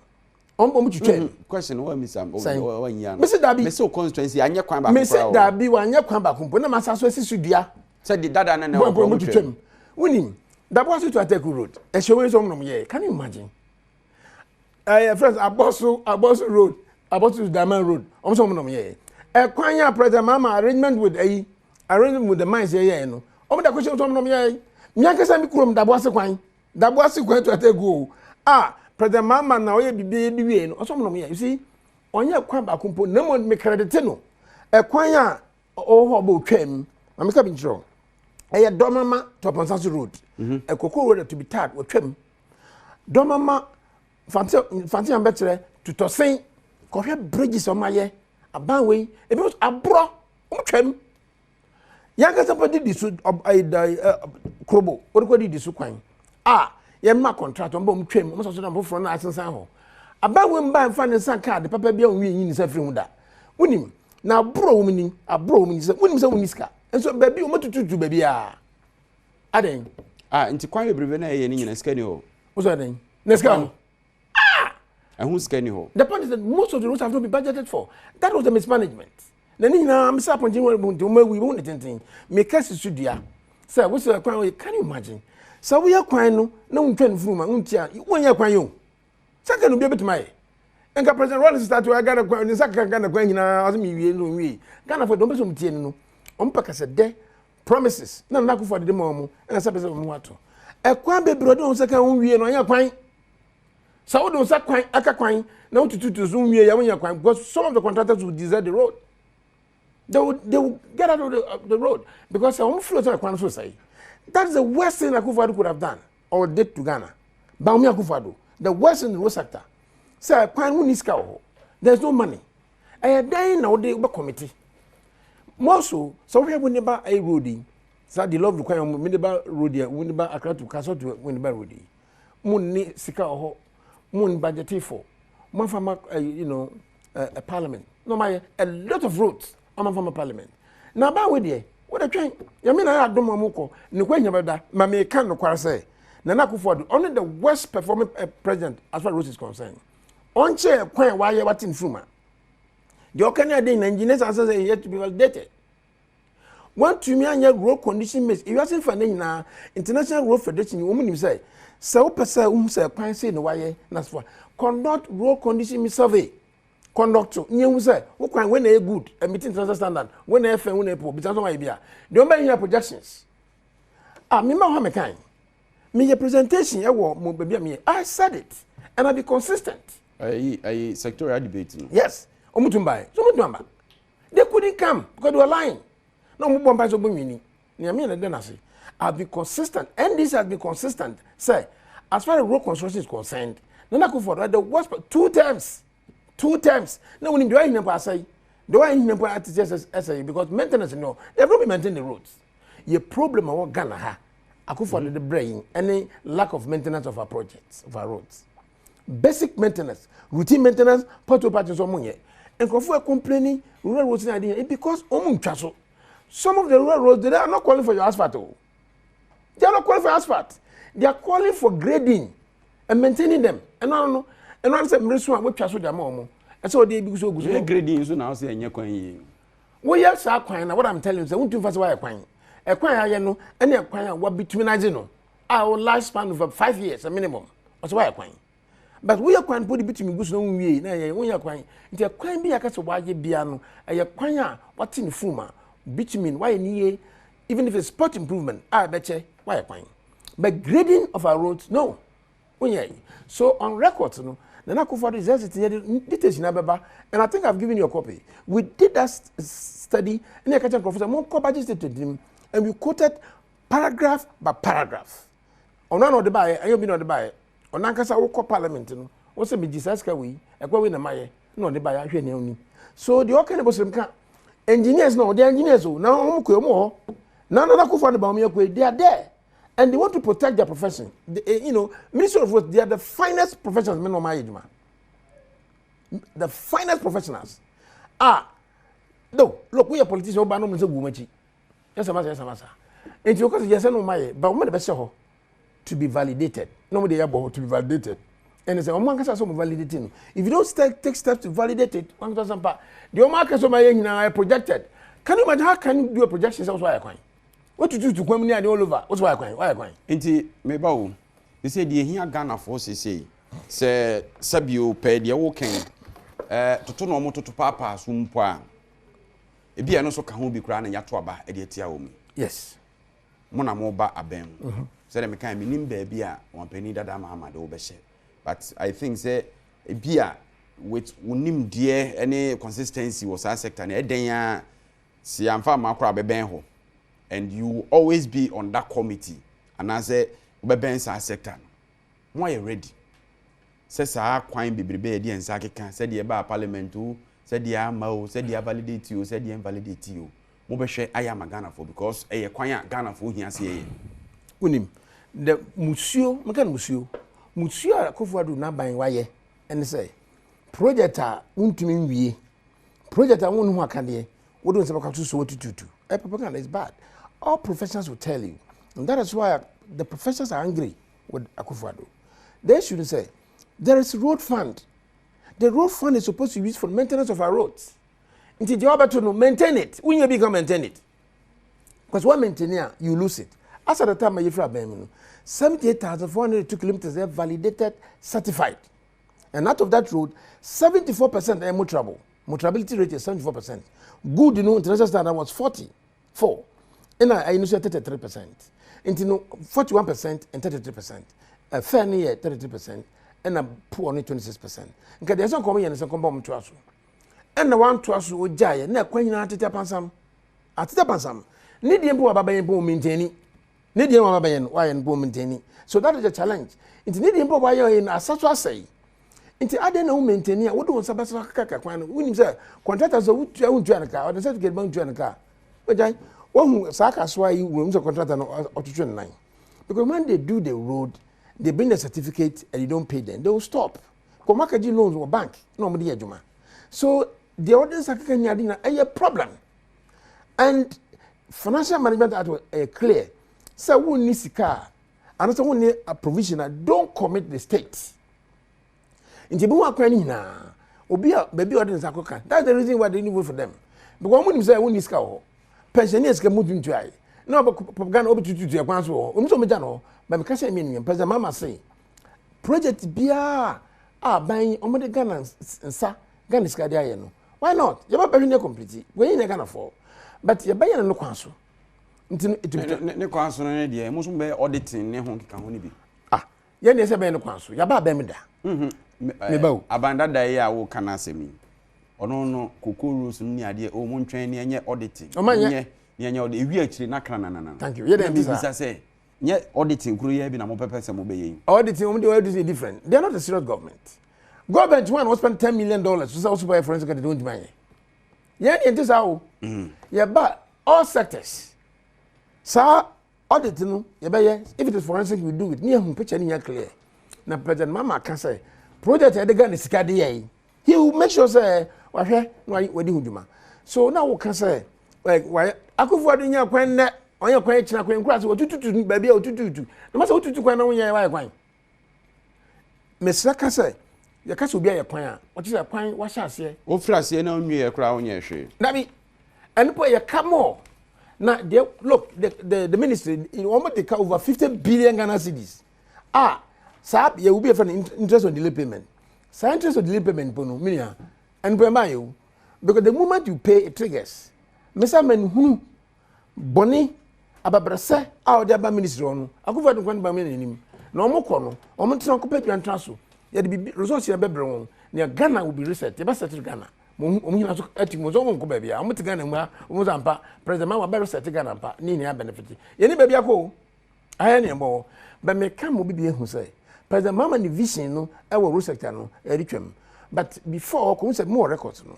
Ombo mu twetwe. Question what Miss Sam one year. Mr. Dabi. Mr. Constituency Anya Kwamba. Mr. Dabi wanya kwamba kumpo na masa so esisu dua. Said the dada na na mu twetwe. Winning. That was to attack road. E show we some no ye. Can you imagine? Friends Abosu road, Abosu Diamond road. Omso no ye. Kwanya President Mama arrangement with the mines here no. Omo da question some no ye. Nyakasa mi kurom Daboase kwan. Daboase kwan to attack go. President Mama na oye bibi wie no. Oso no ye. You see, onye kwan ba kumpo na mo me credit no. Kwanya ho bo twam. Na me ka bi nchiro. Domama to Ponsanso road. Ekoko road to be tied with twam. Domama fanti ambetre to Tosin. Kohwe bridges on my ye. Abanwe e be abro twam. Yanga somebody this krobo. What ko di this kwan. Ye ma contract on bom twam. Mo so na foforo na asensan ho. Abanwe mba mfa ne san card papa bia onwi yin ni sa firi hu da. Wonim na abro wumni se wonim se wuniska. Enso baby o matututu baby aden nti kwan bebrebe na ye ni nyina skani ho o so aden neska who skani ho. The point is that most of the roads have not been budgeted for. That was the mismanagement. Na ni na am sa ponjin we won it me case studia say we say kwan can you imagine so we kwan no na untwa nfuma untia won ya kwan yo saka no bi betima ye enka president Rollins start to Ghana kwan ni saka Ghana kwan nyina aso mi wie no wie Ghana for don be so mtie no ompaka se de promises na Akufo de mo na se pese mo ato e kwan bebro de on se kan wie no anya kwan so wo de on se kwan aka kwan na utututu so wie ya wonya kwan because some of the contractors will desert the road. They will get out of the road because kwan so say that's the worst thing Akufo Addo could have done or did to Ghana. Bawumia-Akufo Addo, the worst in the road sector. Say kwan uniska ho. There's no money. Dying now they committee. More so we have never a roadie. So the love requirement we never roadie, we never Accra to Castle to we never roadie. Mun ni sika ho, mun budget for. Mun from a parliament. No my a lot of roads on from a parliament. Now ba we there. What a train. You mean I Adom amoko. Ni kwa nyabada. Ma me kan no kwara say. Nana Akufo Addo only the worst performing president as far as roads is concerned. Onche kwan wa ye watin fuma. The Okanadia engineers are yet to be validated. One to me and your road condition miss. If you ask for na International Road Federation, you woman say, so person say quite say no why that's for conduct road condition survey. Conductor, you say, who can when they good and meeting international standard, when they when they put because why be don't make your projections. Me ma ha kind. Me your presentation, I said it and I be consistent. I sectorial debate. Yes. They couldn't come because they were lying. No more so booming. I've been consistent, and this has been consistent. Say, as far as road construction is concerned, Nana Akufo Addo the worst 2 times. 2 times. No one do I never say. Do I never at say because maintenance no, they have not been maintaining the roads. Your problem about Ghana ha Akufo Addo the brain any lack of maintenance of our projects, of our roads. Basic maintenance, routine maintenance, portal patches or money. And Kofu complaining rural roads in idea because some of the rural roads they are not calling for your asphalt. They are not calling for asphalt. They are calling for grading and maintaining them. And I don't know. And I said, "Mriswa, we chaso their mom." And so they be so good. Grading so now say anya kwan. We yes are kwan. What I'm telling you, say won't you fast why kwan. E kwan aye no, and e kwan what between no. Our lifespan of 5 years a minimum. That's why kwan. But we are kwan put between goose no we na ye won ya kwan. Nti kwan bi yakase waje bia no, e kwan a what in fuma bitumen why ni even if it's spot improvement, I betcha why kwan. But grading of our roads no. So on record no Nana Akufo Addo is just details in Ababa, and I think I've given you a copy. We did that study in the Catch Professor Monko budget statement, and we quoted paragraph by paragraph. On none of the buy, I have been on the buy. On Nankasa Oko Parliament, what's a Mijisaska we, a go in a Maya, no, the buy. So the Okan was engineers, no, the engineers, now more. None of Akufo Addo Bawumia-Akufo, they are there. And they want to protect their profession. Ministry of Roads, they are the finest professionals, men on my age, man. The finest professionals. No, look, we are politicians, but no one's a woman. Yes, Massa. And you because yes, no, my, but women best to be validated. Nobody able to be validated. And they say, one can some validating. If you don't take steps to validate it, one doesn't pass. The Omar so my projected. Can you imagine how can you do a projection? That's why I coin. What to do to come near the all over? What's why I coin? Why I coin? Inti me bawo. They say the here Ghana force say sabio pe de wo ken toto no mo toto papa so mpo a e bia no so ka ho bi kura na yato aba e de tia wo mu. Yes. Mo na mo ba abem. Say dem kan me nim ba bia won pani dada Muhammad wo be she. But I think say e bia with unim die any consistency was our sector na e den ya si amfa makura be ben ho. And you will always be on that committee. And I say, Mpensenpensenmu sector. Why you ready? Says I quite be brebe and Sakika, said the about parliament, said the Amao, said the validate you, said the invalidate you. Mobeshe, I am a Ghana for because a quiet Ghana for here say. Unim, the Monsieur, Monsieur Akufo Addo na buying why and say, project untumin we, project I won't work and we don't say to so to. Propaganda is bad. All professionals will tell you. And that is why the professors are angry with Akufo Addo. They should say, there is road fund. The road fund is supposed to be used for maintenance of our roads. Until the other to maintain it. When you become maintain it. Because one maintainer, you lose it. As at the time, 78,402 kilometers they are validated, certified. And out of that road, 74% are motorable. Motorability rate is 74%. Good, international standard was 44. And I initiated 33%. Into 41% and 33%. Fair near 33%. And a poor only 26%. Okay, there's some coming and some compound to us. And the one to us would giant, never quite at the Pansam. At the Pansam. Need the emperor by boom maintaining. Need the emperor by and boom maintaining. So that is a challenge. Into need the emperor by in as such as say. Into I don't know maintaining. What do you want to say? When you say contractors who join a car or the certificate bank join a car. But one who Saka why you rooms a contractor or to train line. Because when they do the road, they bring the certificate and you don't pay them, they will stop. Komakaji loans or bank, nobody Juma. So the audience are a problem. And financial management are clear. So who needs a car? And also who need a provisional, don't commit the state. In Jibuwa Kwanina, Obia, baby audience are cooking. That's the reason why they need work for them. Because when you say one is cow, pensioners can move into it. No, but propaganda over to a one's war. But because I mean, President Mama say, project Bia buying Omade Ghana and Sa Ghana Skadiano. Why not? You're not paying complete. When you're Ghana for, but you're buying no council. No council, dear, most be auditing, ne hon can only be. Yen is a band of council. Yaba Bemida. Abanda Daya will can answer me. Or no, Kukurus near the old train near auditing. Oh, my, yeah, we actually not can. Thank you. Yeah, say. Yet auditing could have been a more purpose and obeying. Auditing is different. They are not a serious government. Government one was spent $10 million to also buy forensic and don't money. Yeah, it is how. Yeah, but all sectors. Sir, auditing, if it is forensic, we do it. Near whom picture in your clear. Now, President Mama can say, Project Edgar is Scadi. He will make sure, say, what do you do? So now we can say, like, why Akufo Addo nya kwan na onya kwan china kwan kura so otututu baby otututu no masa otututu kwan na wonya why kwan mesra ka say ya ka so bia ya kwan a o ti say kwan wa sha ase o fra ase na onwie ya kura wonya hwe na bi anipo ya come na they look the ministry almost take over 50 billion Ghana cedis sab ya will be for interest on delay payment so interest on delay payment pono minia and pay you because the moment you pay it triggers Mesa men hunu boni ababrase a odi aba ministry onu Akufo Addo kwan ba men nim na omo kọ no omo tena ko petu antra so ya de resource ya bebre won ne Ghana will be reset. You be set Ghana. Mo hina so atimo so won ko ba bia. Mo te Ghana mu a mo zampa president ma be reset Ghana pa ni ni benefit. Ye ni ba bia ko. Aya ne mbo. Ba me ka mo bibie hu say. President Mama ni vision no e wo road sector no e retwam. But before ko say more records no.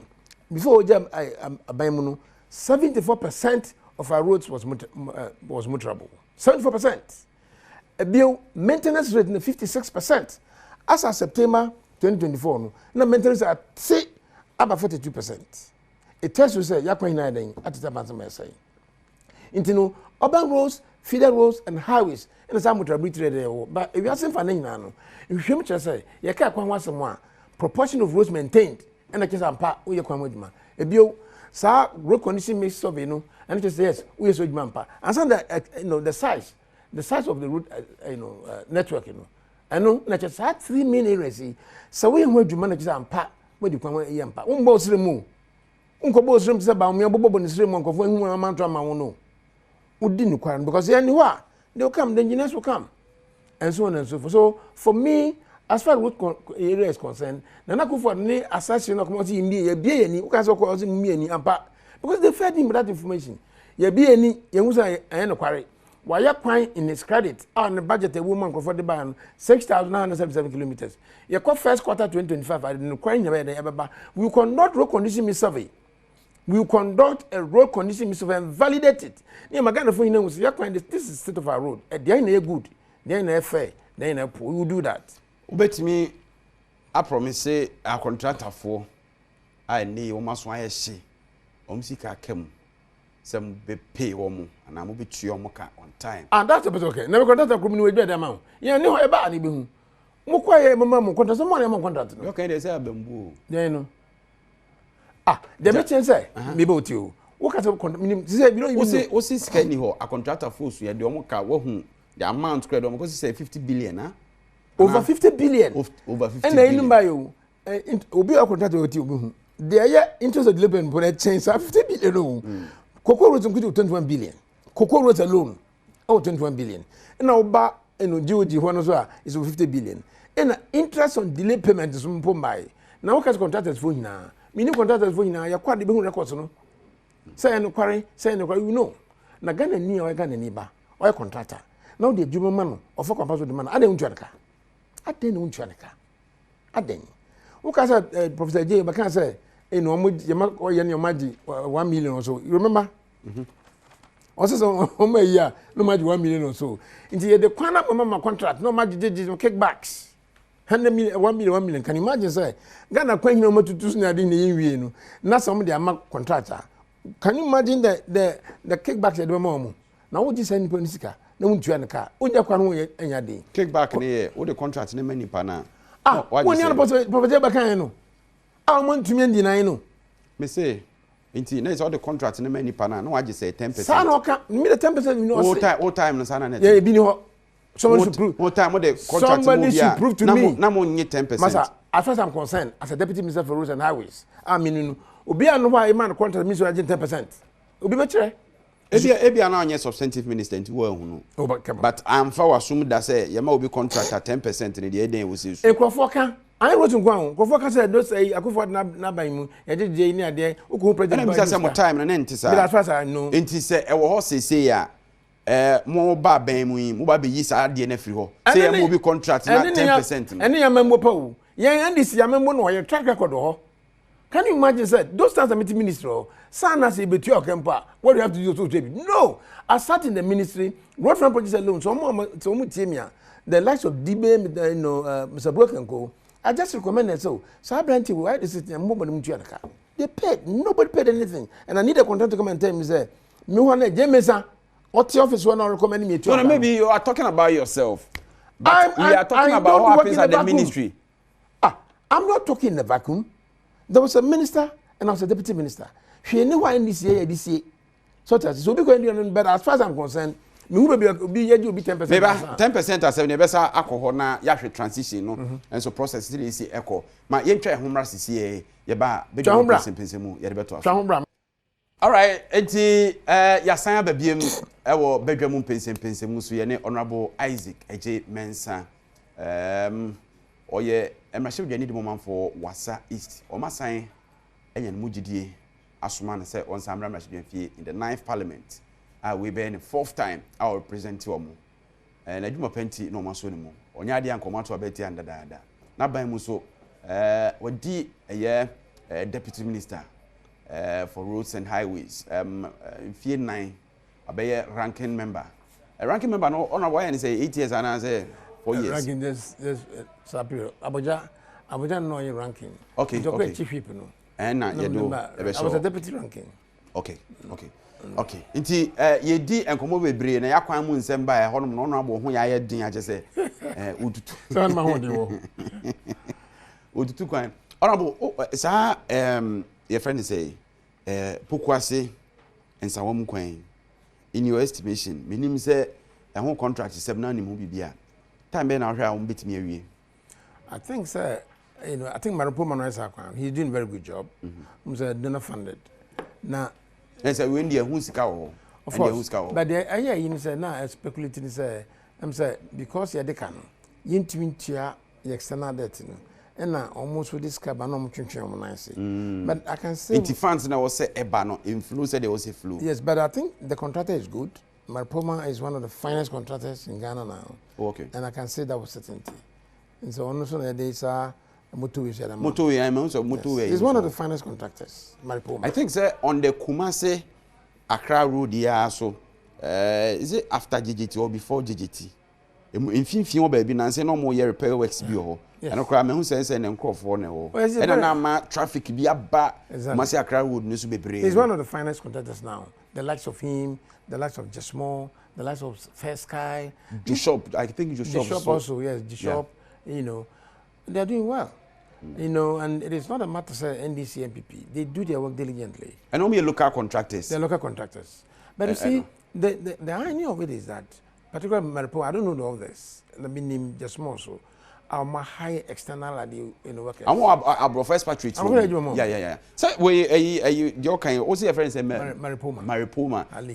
Before jam aban mu no 74% of our roads was motorable. 74%. A bill maintenance rate na 56%. As of September 2024 no, na maintenance at say about 42%. It tells you say yakwa hina den atita bantam say. Intino urban roads, feeder roads and highways and some motorability there. But if you are saying for na no, if you me say you ka kwan wasem a proportion of roads maintained and like ampa we yakwa moduma. A bill sa road condition mix survey no and it say yes we so juma ampa. And so the size of the road network I know na just had 3 main areas. So we ho adwuma na just ampa we di kwan e ampa. Umba osire mu. Unko bo osire se ba me bobo ni sire mu nkofo hu amanto ama wo no. Udi ni kwan because anywhere they will come, the engineers will come. And so on and so forth. So for me, as far as road area is concerned, Nana Akufo ni assassin of community in me, ye ni uka so call me ni ampa because they fed him with that information. Ye be any ye musa no kware. Why ya kwan in his credit on the budget a woman for the ban 6,977 kilometers. Ye call first quarter 2025 I didn't kwan ya we conduct road condition survey. We will conduct a road condition survey and validate it. Near Magana for you say this is the state of our road. They are good, they are fair, they are poor. We will do that. Bet me I promise say a contractor for I need almost one year. Sika kem some be pay omo and I'm be to on time. And that's okay. Never contractor come with the amount. You know about it be who. Mo kwaye mama mo contract some money mo contract. Okay, they say abembu. They know. The merchant say me bout you. What kind of contract? Say you know you say sika ni ho a contractor force you dey omo ka wo hu the amount credit omo because say 50 billion huh? Over 50 billion. Over 50 and billion. And then you obi a contractor with you obi. There interest of development for that change 50 billion no. Cocoa roads could 21 billion. Cocoa roads alone 21 billion. And now ba GOG one so is 50 billion. And interest on delay payment is from buy. Now what kind of contractors for hina? Mini contractors for hina ya kwa de be hu records no. Say no kware you know. Na Ghana ni o Ghana ni ba. O contractor. Now the adwuma man no offer compare the man. Ade untuanka. Ade no untuanka. Ade. Who can say Professor Adjei Mensah say no mo ye maji 1 million or so. You remember? Also so o ma year no maji 1 million or so. Inti the kwana mama contract no maji kickbacks. 100 million 1 million. Can you imagine say Ghana kwan no matutu na ade na yewie no. Na some dey ama contractor. Can you imagine the kickbacks they do mo? Na wo ji say nipa nisika na wontua ne ka. Onya kwan ho enya de. Kickback ne wo the contract ne mani pa na. When you are Professor Bakano, I want to mean deny no. Me say, it's all the contracts in the many pana. No, I just say 10%. Sanoka, me the 10% you know. All time, no sana. Yeah, be no. Someone should prove. All time, what the contract. Somebody should prove to me. Now, more 10%. Masa, as far as I'm concerned, as a deputy minister for roads and highways, I mean, Obi and why a man contract means 10%. Obi betre. Ebi ana onye substantive minister nti wo ehunu. But I'm for assume that say yema obi contract at 10% in the eden we see. Ekrofo kan, I wrote nkwan, Ekrofo kan say those Akufo na ban mu, ye je ni ade, ukwu president. Na say mo time na ntisa. But as far as I know. Nti say e wo ho say ya mo ba ban mu yi, mo ba be yi sa ade na free ho. Say yema obi contract na 10%. Ene ya membo pa wo. Yen ndisi ya membo no ye track record ho. Can you imagine that those times I'm minister, Sana say betu okempa, what do you have to do to trade? No, I sat in the ministry, road front projects alone. So the likes of Dibe, Mr. Broken Co. I just recommend it so. So I brand you, I just they paid, nobody paid anything, and I need a contract to come and tell me say, no one Adjei Mensah, what the office one recommending me to. No, maybe you are talking about yourself. But we are talking about what happens at the ministry. I'm not talking in the vacuum. There was a minister and I was a deputy minister. She knew why in this year. So we going to do better as far as I'm concerned. Me who be 10%. Maybe 10% as 7 better alcohol na ya transition no. And so process still is echo. Ma ye twa homra sisi ye ba Badwam Mpensenpensenmu ye beto aso. All right, enti ya san ababiem e wo Badwam Mpensenpensenmu so ye ne Honorable Adjei Mensah. oye emrahye dwani de moment for wasa east o masan enye no mugidie asoma ne se on samra emrahye dwan fie in the 9th parliament we be in the 4th time our represent omo na dwuma penti no maso ne mu onya ade ankomo to abeti andadaada na ban mu so wadi deputy minister for roads and highways fie 9 abeye ranking member a ranking member no on why and say 8 years and say 4 years ranking there's sapiro abuja no your ranking okay okay chief whip no and na yedo I was a deputy ranking okay nti yedi enkomo bebre na yakwan mu nsem ba e honom no abo ho ya ye din age se odutu so ma ho de wo odutu kwan honorable sa your friend say pokuase ensawom kwan in your estimation minim say e ho contract 7 na nim ho bibia time be na hwe a betimi awie. I think sir, I think Maripo he's doing a very good job. He's donor funded. Now, yes, we India who's cow. Of course, but the say now speculating say I'm say because you're the can you the external debt and now almost with this cabanom but I can say it funds now was say ebano influence they was a flu. Yes, but I think the contractor is good. Maripoma is one of the finest contractors in Ghana now. Okay. And I can say that with certainty. And so on so days are Mutuwe. He's one of the finest contractors, Maripoma. I think sir on the Kumasi Accra Road here so is it after GGT or before GGT? In fin baby na say no more year repair works bi ho. And okra me hu say na nkrofo na ho. And na ma traffic bi aba Kumasi Accra Road no so bebre. He's one of the finest contractors now. The likes of him, the likes of Jesmo, the likes of Fair Sky. Shop, I think Shop also, yes, Shop, they're doing well. And it is not a matter to say NDC MPP. They do their work diligently. And only local contractors. They're local contractors. But you see, the irony of it is that, particularly Maripo, I don't know all this. I mean, Jesmo also. Our high external workers. I'm our first patriot. Yeah. So we your kind also your friend say Maripoma.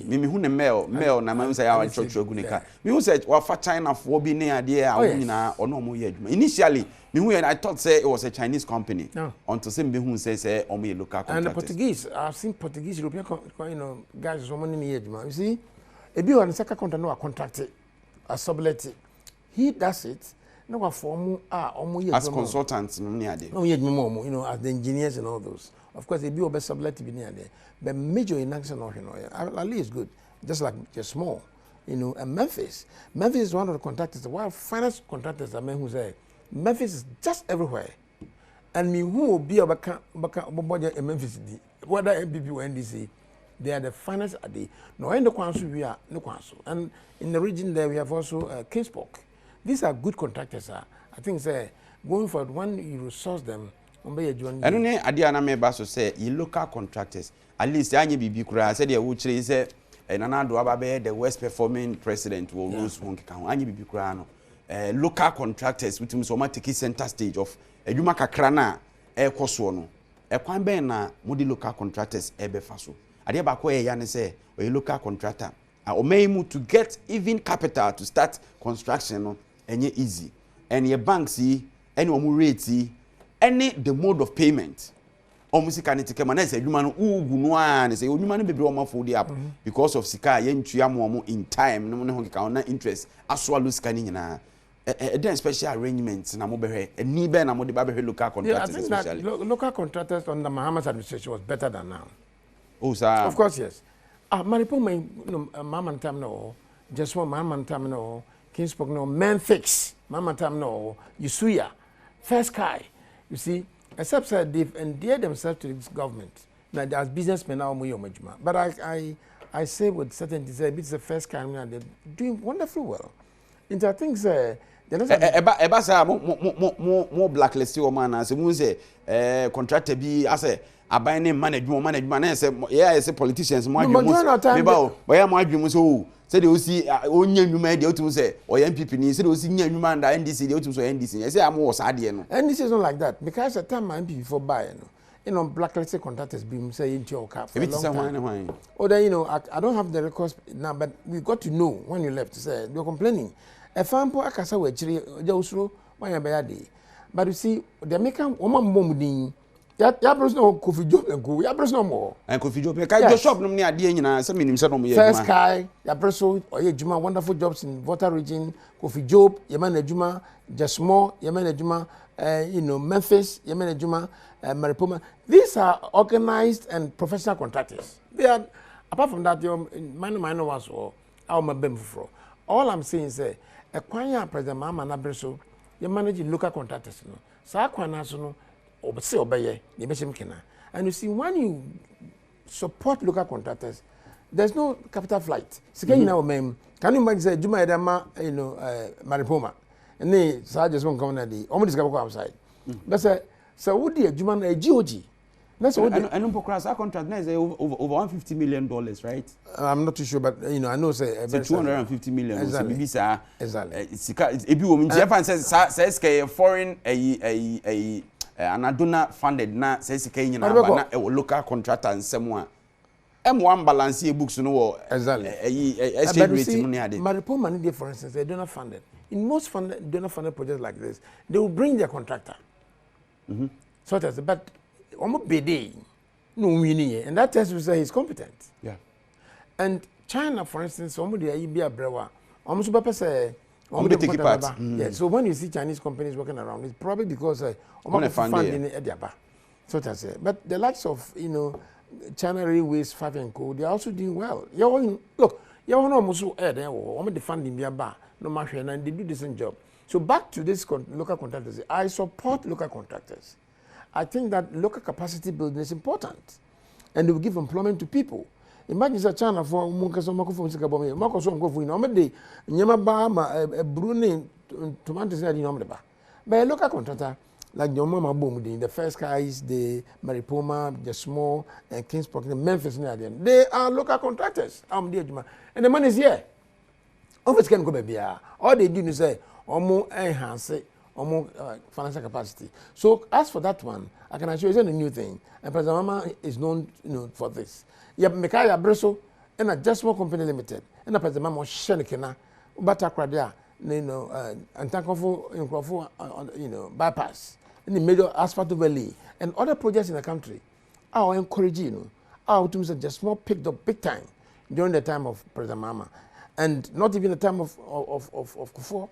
Me hu ne mail na ma say our church ogunika. Me hu say wa fa China for bi ne ade a wo nyina ono mo ye adwuma. Initially me hu I thought say it was a Chinese company. Until say me hu say omo ye local contractors. And the Portuguese, I've seen Portuguese European guys so many ye adwuma. You see, ebi one second contract no contracted a sublet. He does it. No form as consultants as the engineers and all those. Of course, they be obey sublet be near there. But major in action Ali is good, just like just small, and Memphis is one of the contractors. The one finest contractors I mean who say Memphis is just everywhere. And me who will be about Memphis whether MPP or NDC, they are the finest at the no in the council we are no council. And in the region there we have also Kingsburg. These are good contractors. I think say going forward when you resource them, and only idea na me baso say you local contractors. At least anye bibi kura say they wo chire say Nanado Ababe the worst performing president will lose one kan anye bibi kura no local contractors with so much take center stage of adwuma kakra na ekoso no ekwan ben na modi local contractors ebefa so ade ba ko ya ne say we local contractor o to get even capital to start construction no enye easy and your banks any omu rate any the mode of payment omu sika ne tike ma na say adwuma no ugu no a ne say adwuma no bebre omo for the up because of sika ye ntua mo in time no ne ho keka na interest aswalo sika ni nyina then special arrangements na mo behwe ni be na mo de ba behwe local contractors especially local contractors under Muhammad's administration was better than now. Oh sir, of course yes. Maripo Mama Tam no, just one Mama Tam no, Kingsburg no, Memphis, Mama Tam no, Yusuya, First Sky. You see, except that they've endeared themselves to this government. Now there's businessmen now but I say with certainty that it's the First Sky they're doing wonderfully well. Into things eba sa mo blacklist o man as we say contractor bi as aban ne management na say yeah say politicians mo adwum me ba o boya mo adwum so say dey osi onya nwuma dey otum say o MPP ni say dey osi nya nwuma nda NDC dey otum so NDC say am wo sa de no NDC is not like that because the time my MPP for buy blacklisted contractors be say into your cap for a long time. Or then I don't have the records now, but we got to know when you left to say you're complaining. A farm po akasa we chiri usro when you But you see, they make a woman mom. Ya person no Kofi Job and go. Ya person no more. And Kofi Job, your shop no near the na some minimum said no First Sky, ya person or ye juma wonderful jobs in Volta region. Kofi Job, Yemen Ejuma, Jasmore, Yemen Ejuma, Memphis, Yemen Ejuma, Maripoma. These are organized and professional contractors. They are apart from that, your minor ones or our mabem for. All I'm saying is a kwanya President Mama Nabreso, you manage local contractors. No, sa kwana so no. And you see, when you support local contractors, there's no capital flight. Can you imagine Juma Edama, Maripoma, and they just won't come almost go outside. That's a so would the Juma a GOG. That's what I know. Our contract now is over $150 million, right? I'm not too sure, but I know say 250 million. Exactly. Exactly. If you woman Japan says foreign an adona funded na says Kenya na local contractor and someone. M1 balance books no exactly. Exchange rate money ade. Maripoma money for instance they donor funded. In most donor funded projects like this, they will bring their contractor. So that's but almost BD no winning and that tells you say he's competent. Yeah. And China for instance somebody be a brewer almost say take part. Yeah, so when you see Chinese companies working around, it's probably because funding so that's it. But the likes of China Railways, 5 and Co, they are also doing well. Look, you're almost the funding no matter and they do decent job. So back to this local contractors, I support local contractors. I think that local capacity building is important, and they will give employment to people. Imagine that China for Brunei tomatoes but a local contractor like your mama boom, the First Skies, the Maripoma, the Small and Kings Park, the Memphis, they are local contractors. And the money is here. Always can go baby. All they do is say, enhance financial capacity. So as for that one, I can assure you it's a new thing. And President Mama is known for this. You have Mekaya Bresso and a Just Small Company Limited. And a President Mama Shenikena, Batakradia, and Tankofo, bypass in the major asphalt valley and other projects in the country. Our encouraging, our teams are just more picked up big time during the time of President Mama. And not even the time of Kufo,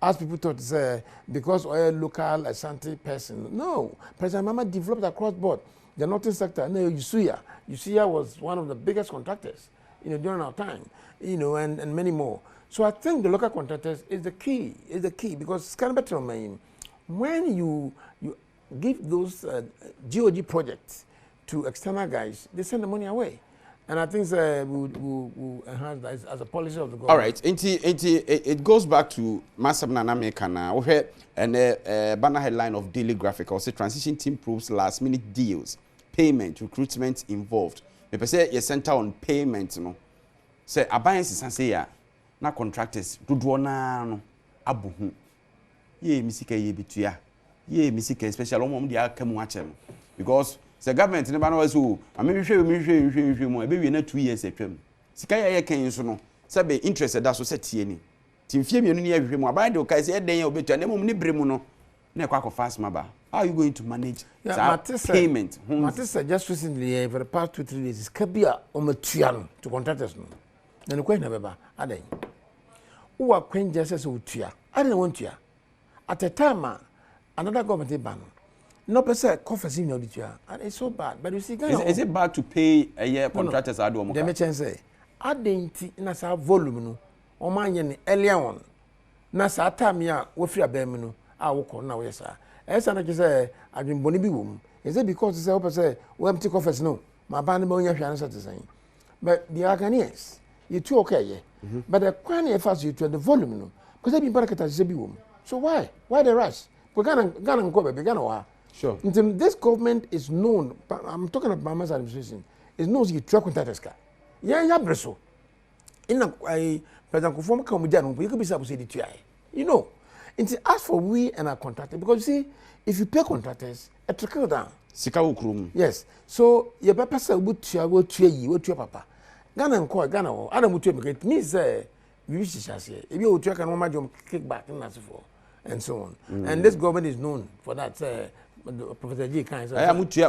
as people thought, because we're a local Asante person. No, President Mama developed across board. The northern sector, no, Yusuya was one of the biggest contractors, during our time, and many more. So I think the local contractors is the key, because it's kind of better, when you give those GOG projects to external guys, they send the money away. And I think we'll enhance that as a policy of the government. All right, it goes back to Masab Nanamekana. We had a banner headline of Daily Graphic, also transition team proves last minute deals, payment, recruitment involved. Maybe say you center on payment, Say abeyance is say ya na contractors dodo na no abuhu. Ye misika ye bitua. Ye misika special omom dia akamu ache because the government never know so I mean hwe mo e be we na 2 years atwam. Sika ye kan so no say be interested that so say tie ni. Timfie mienu ne hwe mo abaye de o kai say eden ye obetua na mom ni bremu no na kwa fast maba. How are you going to manage payment? Matisa just recently for the past 2-3 days is kabia omatua to contractors no. Na no na beba adan. Who are queen just so utua. I don't want to. At a time another government ban. No person coffers in your and it's so bad. But you see, is it bad to pay a year contractors Adom? Let me chance say, I didn't na sa volume no man earlier on. Na sa time ya we free abemino a wo ko na we sa. Esa na say adwin boni bi wom. Is it because say open say we empty coffers no? My ban no nya hwan say saying. But the Argonians, you too okay. But the quantity fast you to the volume no. Because they be barakata say bi wom. So why? Why the rush? We Ghana go baby Ghana wa. Sure. Until this government is known, I'm talking about Mama's administration, is known as you track contractors. Yeah, breso. In a President Kufo Addo, you could be supposed to say the Until as for we and our contractors, because you see, if you pay contractors, it trickle down. Sikawukrum. Yes. So your papa said, "What you papa." Ghana and Koi Ghana, I don't want to make it means we wish to say if you track and one kick back in for. and so on. And this government is known for that. Professor Adjei can say.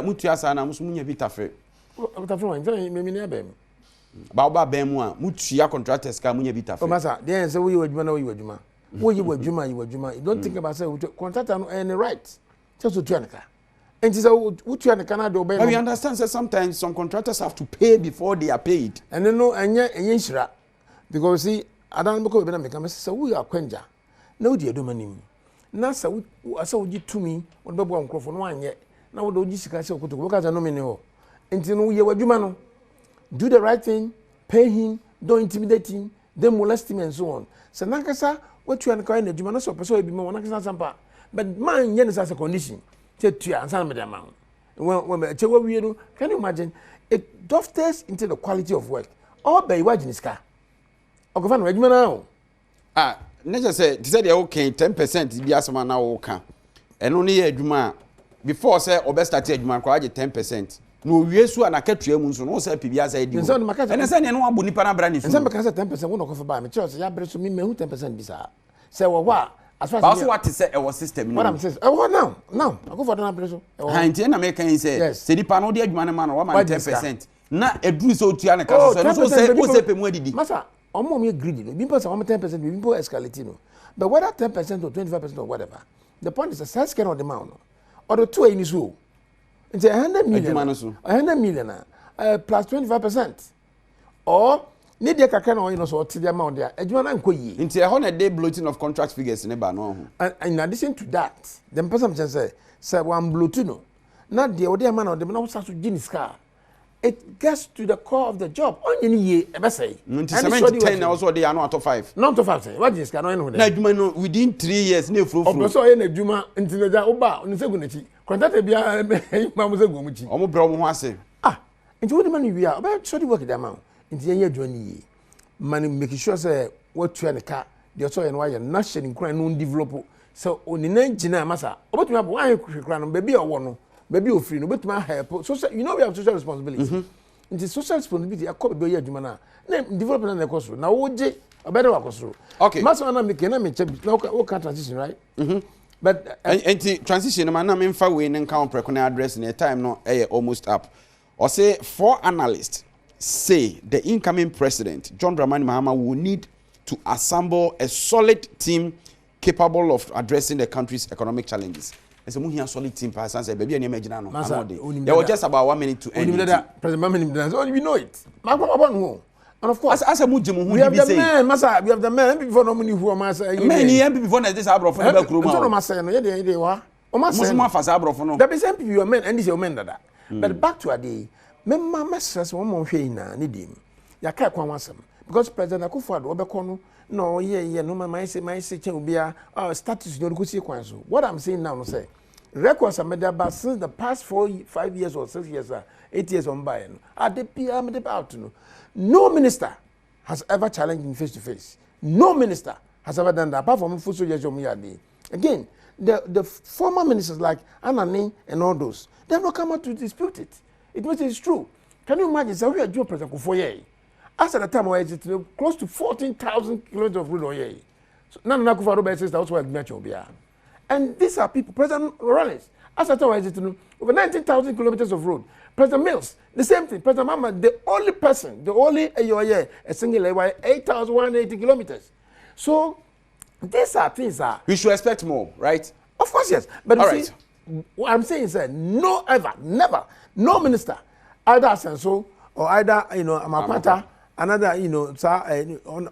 Mutia sana musumunye bitafe. Bitafe one. Me near Baba bemu mutia contractors ka munye bitafe. Oh masa, there say we adwuma na we adwuma. We you adwuma. You don't think about say contractor no any right. Just to tuanaka. And it's a we understand that sometimes some contractors have to pay before they are paid. And then no, and because see, I don't know when I become so we are quenja. No, dear domain. Nasa, I saw you to me when Bob Crawford one yet. Now, do you see to work as a nominee? And you know, you are Jumano. Do the right thing, pay him, don't intimidate him, don't molest him, and so on. So, Nakasa, what you are calling the Jumano, so persuade me more Nakasa Sampa. But mine, yes, as a condition. Can you imagine? It dovetails into the quality of work. All by watching this car. Okay, fine, regiment now. Nature said, they okay, 10% be as man now okay. And only a juma before say or best at juma 10%. No, we su na ketua mu so no say pibia say di. And say no aboni pana brand so. Say because 10% won okofa ba me church ya bre so me mehu 10% bi sa. Say what? As far as what is say our system. What I'm saying, now, I go for the number so. Hanti na make can say, say di pa no dey adwuma ne ma no 10%. Na eduru so tua na ka so say o say pe mu adidi. Masa, omo me greedy no. Bi person 10%, bi people escalate no. But whether 10% or 25% or whatever, the point is the size can of the amount or the two in so. It's 100 million. 100 million plus 25%. Or need the kakana or you know so to the amount there. Adwuma nko yi. Into a 100-day bloating of contract figures in no. And in addition to that, the person just say one bloatino. Not the other man or the man to genius car. It gets to the core of the job. On any year, ever say. And 10 also they are not out of 5. Not to 5 say. What is can no know within 3 years no flow. Also in Juma until the oba on segunechi. Contractor bia mamu segumuchi. Omo bro mo ho ase. Into what money we are about study work the amount. Into year 20 money making sure say what you and the car the also and why you're not sharing crime no develop. So on the engineer masa. Obat me why you crime baby or one. Baby or free no but my help. So you know we have social responsibility. Into social responsibility I call be year Juma na. Development na cost. Na oje better work cost. Okay. Masa na make na me check now can transition right? But and transition man na me fa we ne kan preko na address in a time no almost up. Or say 4 analysts say the incoming president John Dramani Mahama will need to assemble a solid team capable of addressing the country's economic challenges. It's a muhi solid team person say baby any imagine no. There was just about 1 minute to end. President Mahama, so you know it. And of course, as a mujimu we have the man, Masa, we have the man before normally who are Masa. Many before this abro for the crew. So Masa, no, they were. O Masa fast abro for no. There be some people you are men and this your men that. But back to a day, memma messers one more way na nidim. Ya kai kwa wasam because President Akufo Addo obekono no no my say ubia status no kusi kwanso. What I'm saying now no say records are made about since the past 5 years or 6 years 8 years on by no. The PM out no. No minister has ever challenged him face to face. No minister has ever done that apart from Fuso Yajomiyadi. Again, the former ministers like Anani and all those, they have not come out to dispute it. It means it's true. Can you imagine? So we are doing President Akufo as at the time where it's close to 14,000 kilometers of road. So Nana Akufo Addo says that's why it's and these are people. President Rollins, as at the time where it's over 19,000 kilometers of road. President Mills, the same thing. President Mama, the only person, the only a single 8,180 kilometers. So these are things that we should expect more, right? Of course, yes. But you see, what I'm saying is that never, no minister, either Asenso or either Amapata, another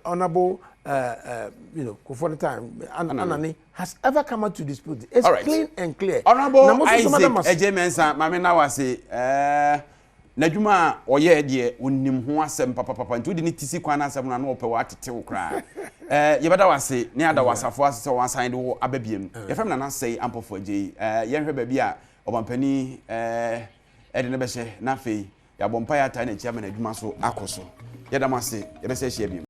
honorable for the time Anani has ever come out to dispute it. It's clean and clear. Honorable Adjei Mensah, mama na wase Najuma oye de onim ho asem papa nti odi ni tisi kwan asem na no ope wa tete wo kra ye beda wase ne ada wasafo ase wan sign de wo ababiem ye fam na say ampofo Adjei ye hwe ba bia obampani ede ne be hye na fei ya bompa ya ta na chairman adwuma so akoso ye da mase ye be se hye biem